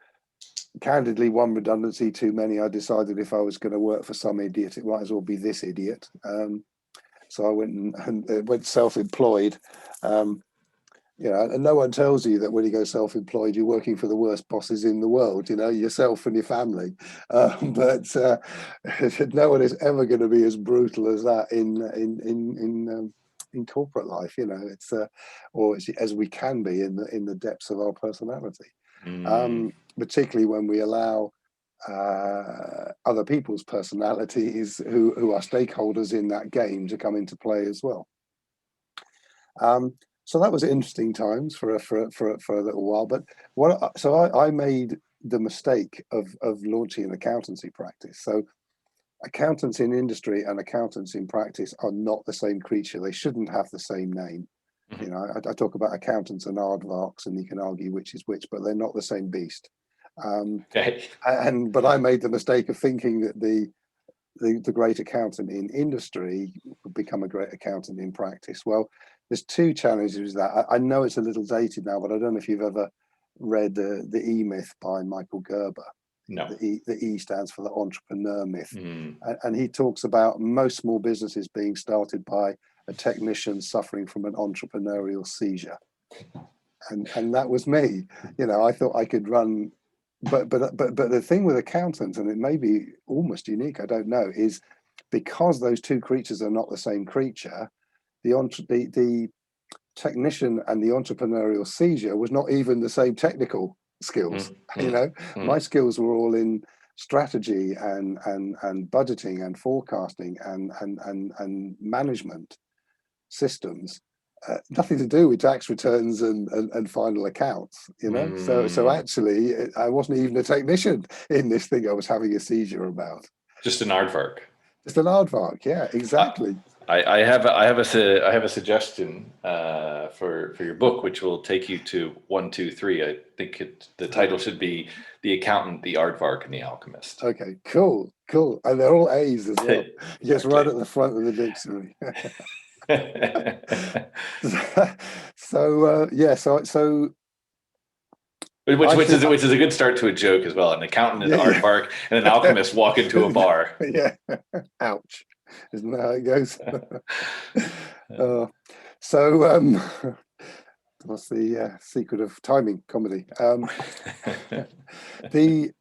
candidly, one redundancy too many. I decided if I was going to work for some idiot, it might as well be this idiot. So I went and went self-employed. And no one tells you that when you go self-employed, you're working for the worst bosses in the world, yourself and your family. But no one is ever going to be as brutal as that in corporate life. It's or as we can be in the depths of our personality, particularly when we allow other people's personalities who are stakeholders in that game to come into play as well. So that was interesting times for a little while. But I made the mistake of launching an accountancy practice. So accountants in industry and accountants in practice are not the same creature. They shouldn't have the same name. I talk about accountants and aardvarks, and you can argue which is which, but they're not the same beast. But I made the mistake of thinking that the great accountant in industry would become a great accountant in practice. Well, there's two challenges with that. I know it's a little dated now, but I don't know if you've ever read the E Myth by Michael Gerber. No. The E stands for the entrepreneur myth. And he talks about most small businesses being started by a technician suffering from an entrepreneurial seizure. And that was me. I thought I could run, but the thing with accountants, and it may be almost unique, I don't know, is because those two creatures are not the same creature, the technician and the entrepreneurial seizure was not even the same technical skills. My skills were all in strategy and budgeting and forecasting and management systems. Nothing to do with tax returns and final accounts, So actually, I wasn't even a technician in this thing I was having a seizure about. Just an aardvark. Just an aardvark, yeah, exactly. I have a suggestion for your book, which will take you to 1, 2, 3. I think the title should be "The Accountant, the Aardvark, and the Alchemist." Okay, cool, and they're all A's as well. Yes, right Exactly. at the front of the dictionary. So yeah, so which I which think is which is a good start to a joke as well. An accountant, an yeah, aardvark, and an alchemist walk into a bar. yeah. Ouch, isn't that how it goes? uh, so what's the secret of timing comedy? The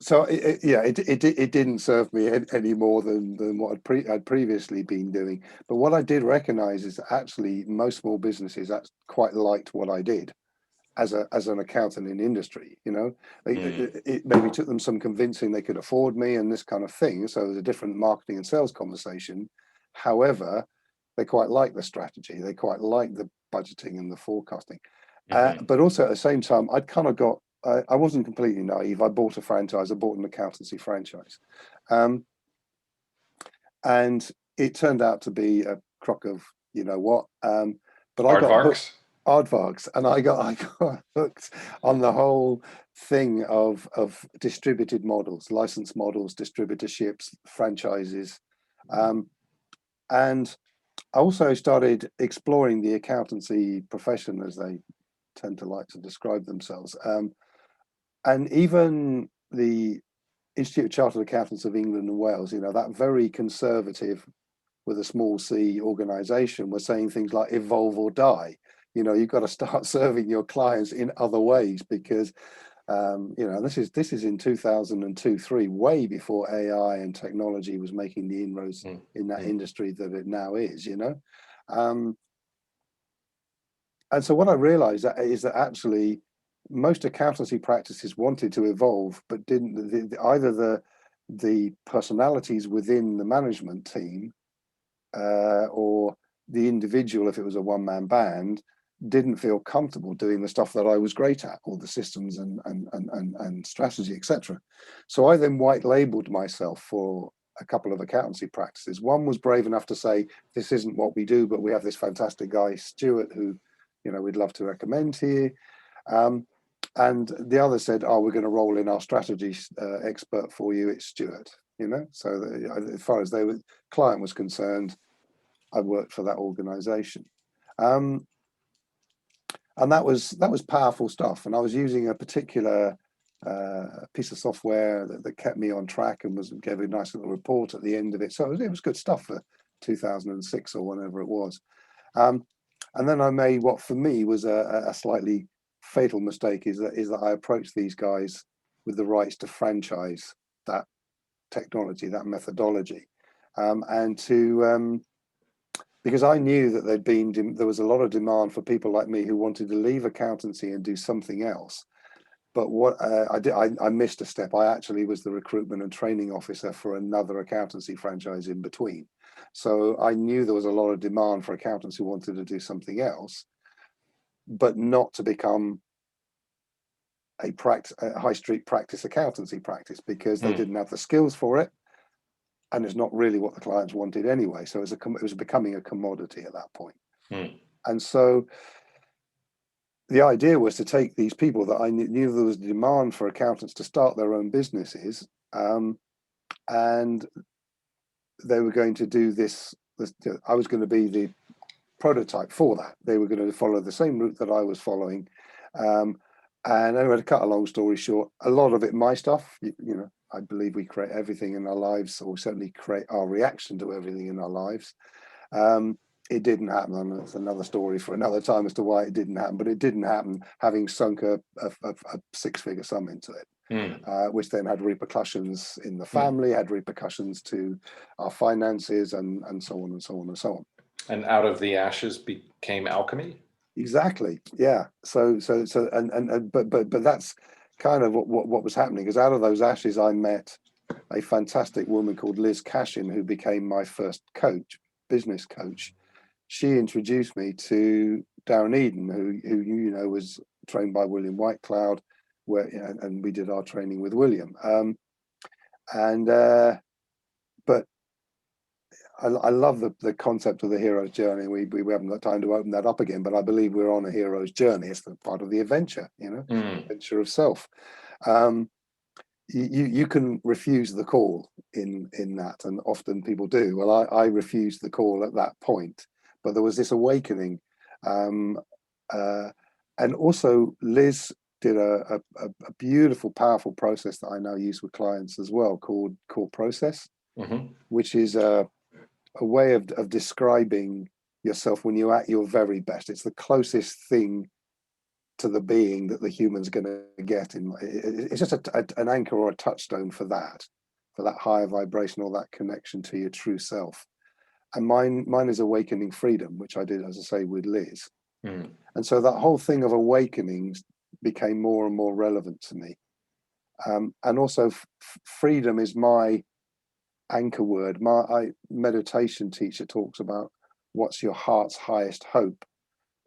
So it didn't serve me any more than what I'd previously been doing. But what I did recognize is that actually most small businesses quite liked what I did as an accountant in industry. It maybe took them some convincing they could afford me and this kind of thing. So it was a different marketing and sales conversation. However, they quite like the strategy. They quite like the budgeting and the forecasting. But also at the same time, I'd kind of got I wasn't completely naive. I bought a franchise. I bought an accountancy franchise, and it turned out to be a crock of you know what. But I got hooked. Aardvarks. Aardvarks, and I got hooked on the whole thing of distributed models, license models, distributorships, franchises, and I also started exploring the accountancy profession as they tend to like to describe themselves. And even the Institute of Chartered Accountants of England and Wales, that very conservative with a small c organization was saying things like evolve or die. You've got to start serving your clients in other ways because this is in 2002-3, way before AI and technology was making the inroads in that industry that it now is. And so what I realized is that actually most accountancy practices wanted to evolve, but didn't. Either the personalities within the management team or the individual, if it was a one-man band, didn't feel comfortable doing the stuff that I was great at, all the systems and strategy, etc. So I then white labeled myself for a couple of accountancy practices. One was brave enough to say, this isn't what we do, but we have this fantastic guy, Stuart, who we'd love to recommend to you. And the other said, oh, we're going to roll in our strategy expert for you. It's Stuart, So as far as the client was concerned, I worked for that organization. And that was powerful stuff. And I was using a particular piece of software that kept me on track and gave a nice little report at the end of it. So it was good stuff for 2006 or whenever it was. And then I made what for me was a slightly fatal mistake is that I approached these guys with the rights to franchise that technology, that methodology, and to because I knew that there was a lot of demand for people like me who wanted to leave accountancy and do something else. But what I did, I missed a step. I actually was the recruitment and training officer for another accountancy franchise in between. So I knew there was a lot of demand for accountants who wanted to do something else, but not to become a high street practice accountancy practice because they didn't have the skills for it. And it's not really what the clients wanted anyway. So it was becoming a commodity at that point. And so the idea was to take these people that I knew there was demand for accountants to start their own businesses, and they were going to do this. I was going to be the prototype for that. They were going to follow the same route that I was following. And anyway, to cut a long story short, a lot of it, my stuff, I believe we create everything in our lives, or certainly create our reaction to everything in our lives. It didn't happen, and that's another story for another time as to why it didn't happen. But it didn't happen, having sunk a six-figure sum into it, which then had repercussions in the family, had repercussions to our finances, and so on and so on and so on. And out of the ashes became alchemy. Exactly. Yeah. So but that's kind of what was happening, because out of those ashes, I met a fantastic woman called Liz Cashin, who became my first business coach. She introduced me to Darren Eden, who was trained by William Whitecloud, and we did our training with William. But I love the concept of the hero's journey. We haven't got time to open that up again, but I believe we're on a hero's journey. It's the part of the adventure, adventure of self. You can refuse the call in that, and often people do. Well, I refused the call at that point, but there was this awakening, and also Liz did a beautiful, powerful process that I now use with clients as well, called core process, which is a way of describing yourself when you're at your very best. It's the closest thing to the being that the human's going to get. It's just an anchor or a touchstone for that higher vibration, or that connection to your true self. And mine is awakening freedom, which I did, as I say, with Liz. And so that whole thing of awakenings became more and more relevant to me. And also freedom is my anchor word. My meditation teacher talks about what's your heart's highest hope,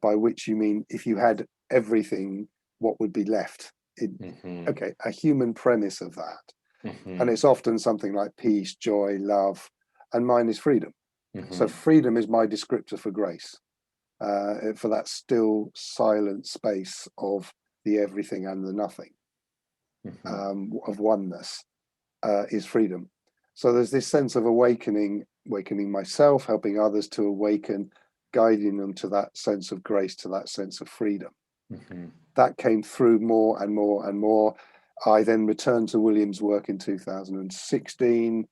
by which you mean if you had everything, what would be left? Okay, a human premise of that. And it's often something like peace, joy, love, and mine is freedom. So freedom is my descriptor for grace, for that still silent space of the everything and the nothing, of oneness, is freedom. So there's this sense of awakening myself, helping others to awaken, guiding them to that sense of grace, to that sense of freedom. That came through more and more and more. I then returned to William's work in 2016,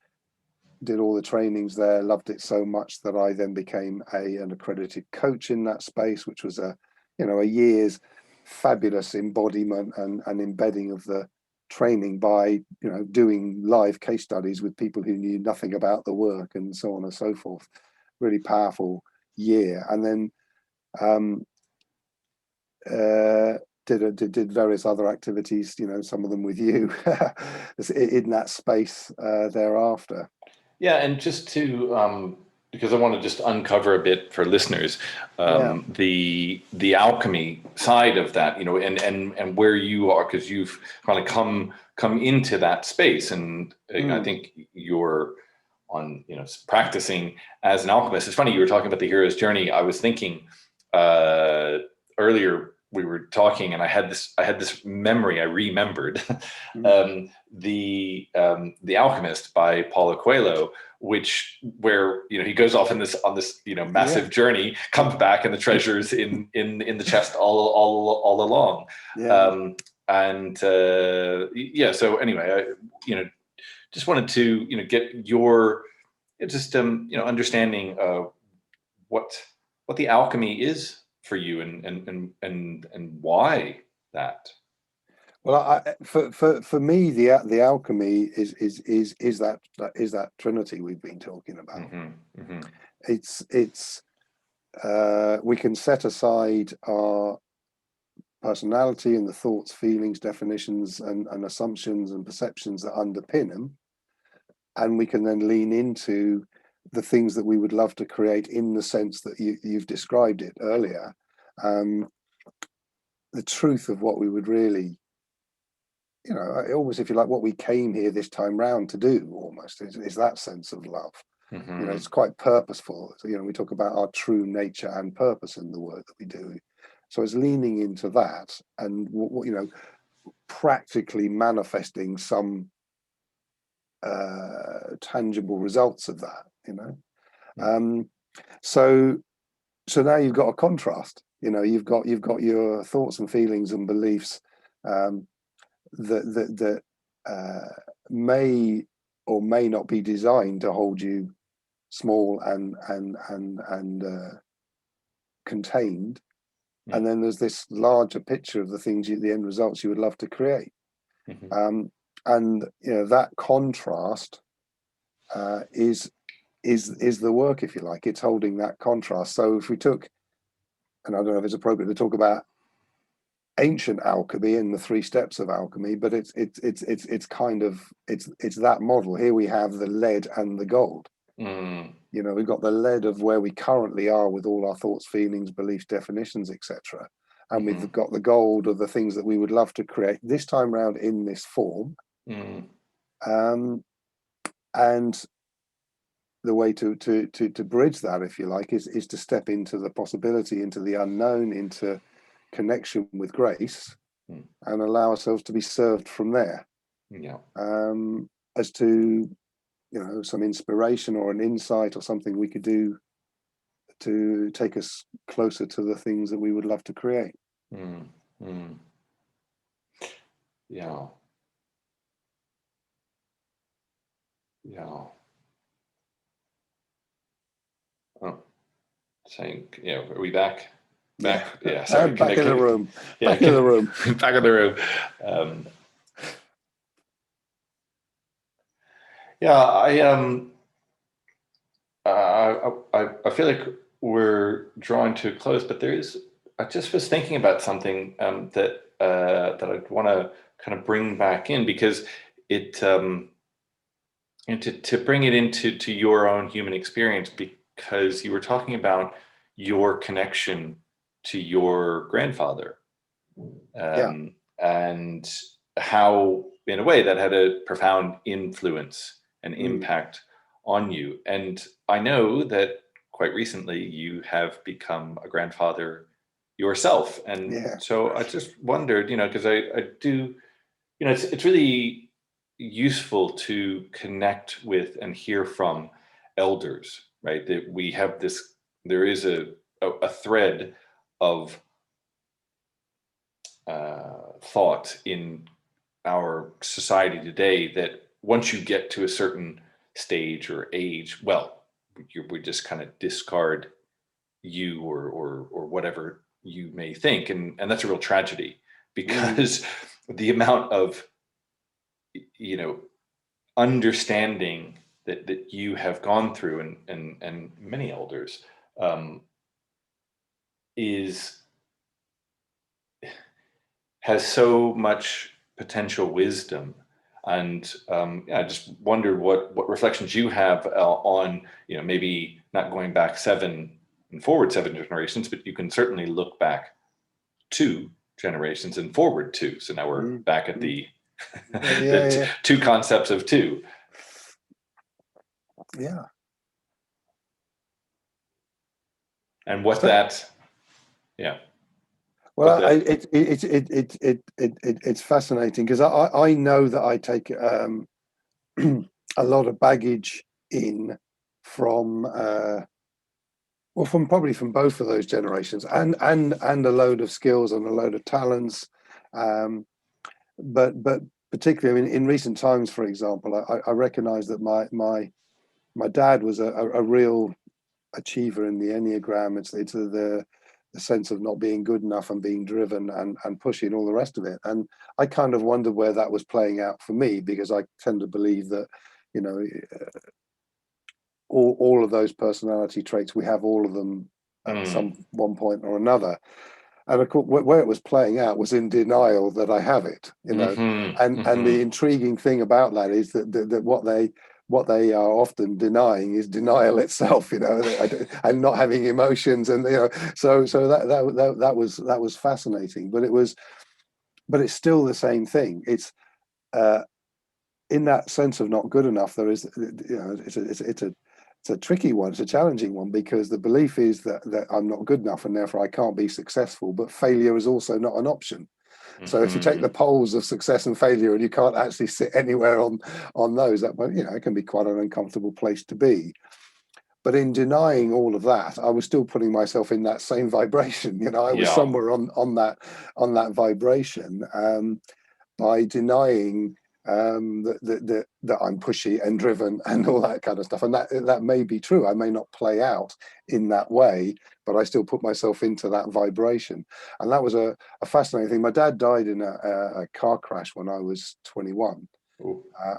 did all the trainings there, loved it so much that I then became an accredited coach in that space, which was a year's fabulous embodiment and embedding of the training by doing live case studies with people who knew nothing about the work and so on and so forth. Really powerful year. And then did various other activities, some of them with you in that space thereafter. Yeah, and just to because I want to just uncover a bit for listeners, the alchemy side of that, and where you are, because you've kind of come into that space, and I think you're on, practicing as an alchemist. It's funny, you were talking about the hero's journey. I was thinking earlier, we were talking, and I had this memory. I remembered the Alchemist by Paulo Coelho, where he goes off on this massive journey, comes back, and the treasure's in the chest all along. So anyway, I just wanted to get your understanding of what the alchemy is for you, and why that. Well, for me, the alchemy is that Trinity we've been talking about. It's we can set aside our personality and the thoughts, feelings, definitions, and assumptions and perceptions that underpin them, and we can then lean into the things that we would love to create in the sense that you've described it earlier. The truth of what we would really, almost, if you like, what we came here this time round to do, almost, is that sense of love. It's quite purposeful. We talk about our true nature and purpose in the work that we do. So it's leaning into that, and practically manifesting some tangible results of that. So now you've got a contrast. You've got your thoughts and feelings and beliefs that may or may not be designed to hold you small and contained. And then there's this larger picture of the things, the end results you would love to create. And that contrast is the work, if you like. It's holding that contrast. So if we took, and I don't know if it's appropriate to talk about ancient alchemy and the 3 steps of alchemy, but it's kind of it's that model. Here we have the lead and the gold. We've got the lead of where we currently are with all our thoughts, feelings, beliefs, definitions, etc. And we've got the gold of the things that we would love to create this time round in this form. And the way to bridge that, if you like, is to step into the possibility, into the unknown, into connection with grace, and allow ourselves to be served from there. Yeah. As to, some inspiration or an insight or something we could do to take us closer to the things that we would love to create. Yeah. Yeah. Oh, saying, are we back? Back? Yeah, sorry. Back in the room. Yeah, back in the room. Back in the room. I feel like we're drawing to a close, but I just was thinking about something that I'd want to kind of bring back in, because it and to bring it into your own human experience, because you were talking about your connection to your grandfather, and how, in a way, that had a profound influence and impact on you. And I know that quite recently you have become a grandfather yourself. And so I just wondered, because I do, it's really useful to connect with and hear from elders, right? That we have there is a thread of thought in our society today that once you get to a certain stage or age, well, we just kind of discard you or whatever you may think, and that's a real tragedy, because the amount of understanding that you have gone through, and many elders, has so much potential wisdom. And I just wondered what reflections you have on, maybe not going back 7 and forward 7 generations, but you can certainly look back 2 generations and forward 2. So now we're back at the, two concepts of 2. Yeah. And what that, yeah. Well, it's fascinating, because I know that I take a lot of baggage in from probably from both of those generations, and a load of skills and a load of talents, but particularly in recent times, for example, I recognize that my dad was a real achiever in the Enneagram. It's the sense of not being good enough and being driven and pushing, all the rest of it. And I kind of wondered where that was playing out for me, because I tend to believe that, all of those personality traits, we have all of them at one point or another. And of course, where it was playing out was in denial that I have it, and the intriguing thing about that is that what they are often denying is denial itself, and not having emotions, and so that was fascinating. But it's still the same thing. It's in that sense of not good enough. There is, it's a tricky one. It's a challenging one, because the belief is that I'm not good enough and therefore I can't be successful. But failure is also not an option. So if you take the poles of success and failure and you can't actually sit anywhere on those, that, it can be quite an uncomfortable place to be. But in denying all of that, I was still putting myself in that same vibration. I was somewhere on that vibration, by denying that I'm pushy and driven and all that kind of stuff. And that may be true. I may not play out in that way, but I still put myself into that vibration. And that was a fascinating thing. My dad died in a car crash when I was 21.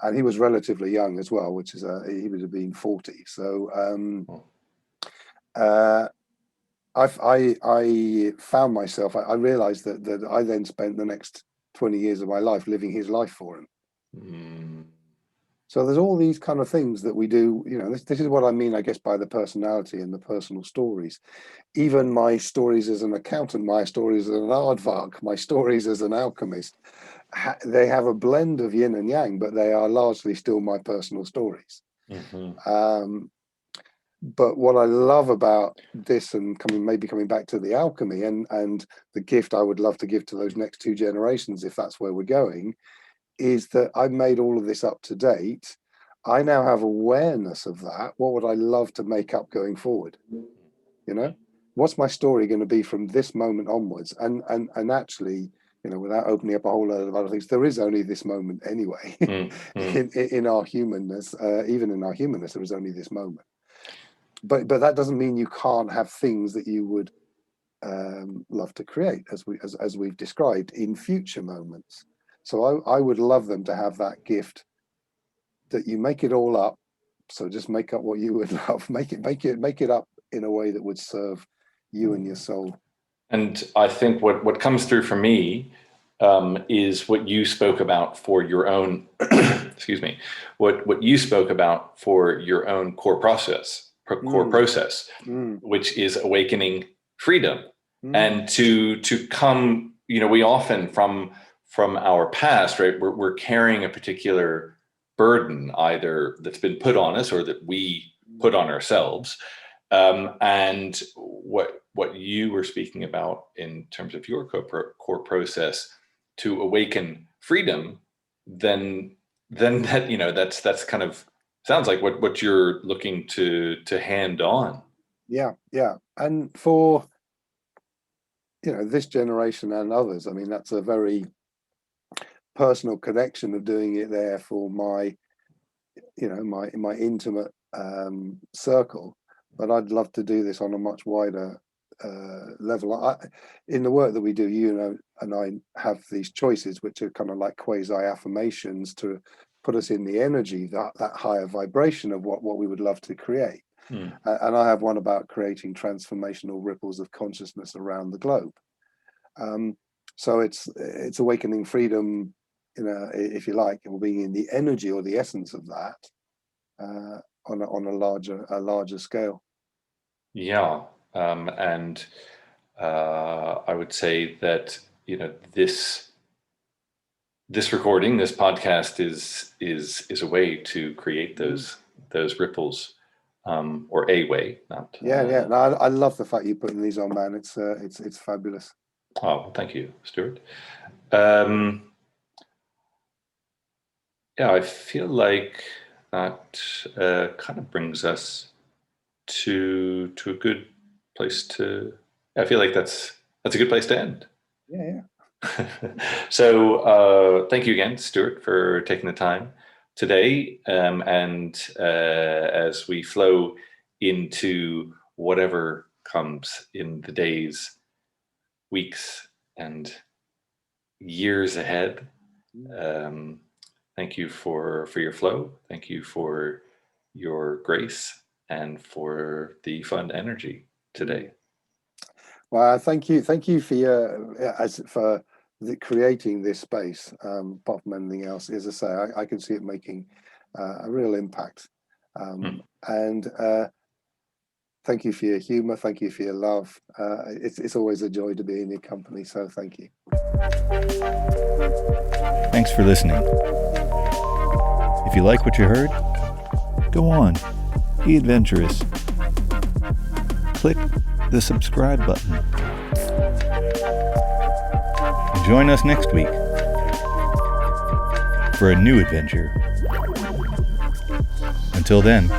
And he was relatively young as well, which is he would have been 40. So I found myself, I realized that I then spent the next 20 years of my life living his life for him. So there's all these kind of things that we do. This is what I mean, I guess, by the personality and the personal stories. Even my stories as an accountant, my stories as an aardvark, my stories as an alchemist, they have a blend of yin and yang, but they are largely still my personal stories. But what I love about this, and coming back to the alchemy and the gift I would love to give to those next two generations, if that's where we're going, is that I've made all of this up to date. I now have awareness of that. What would I love to make up going forward? You know, what's my story going to be from this moment onwards? And actually, you know, without opening up a whole load of other things, there is only this moment anyway. in our humanness, even in our humanness, there is only this moment. But that doesn't mean you can't have things that you would love to create, as we've described, in future moments. So I would love them to have that gift that you make it all up. So just make up what you would love. Make it up in a way that would serve you and your soul. And I think what comes through for me is what you spoke about for your own, excuse me, what you spoke about for your own core process, which is awakening freedom. And to come, you know, we often from our past, right, we're carrying a particular burden, either that's been put on us or that we put on ourselves. And what you were speaking about in terms of your core process to awaken freedom, then that, you know, that's kind of sounds like what you're looking to hand on. Yeah. And for, you know, this generation and others, I mean, that's a very personal connection of doing it there for my, you know, my intimate circle. But I'd love to do this on a much wider level. In the work that we do, you know, and I have these choices, which are kind of like quasi affirmations to put us in the energy, that higher vibration of what we would love to create. And I have one about creating transformational ripples of consciousness around the globe. So it's awakening freedom, you know, if you like, and being in the energy or the essence of that on a larger scale. Yeah, and I would say that, you know, this recording, this podcast is a way to create those ripples, or a way, not. Yeah. No, I love the fact you're putting these on, man. It's fabulous. Oh, well, thank you, Stuart. Yeah, I feel like that kind of brings us to a good place to. I feel like that's a good place to end. Yeah. So thank you again, Stuart, for taking the time today. And as we flow into whatever comes in the days, weeks, and years ahead, thank you for your flow. Thank you for your grace and for the fun energy today. Well, thank you for creating this space. Apart from anything else, as I say, I can see it making a real impact. And thank you for your humor. Thank you for your love. It's always a joy to be in your company. So thank you. Thanks for listening. If you like what you heard, go on, be adventurous. Click the subscribe button. And join us next week for a new adventure. Until then,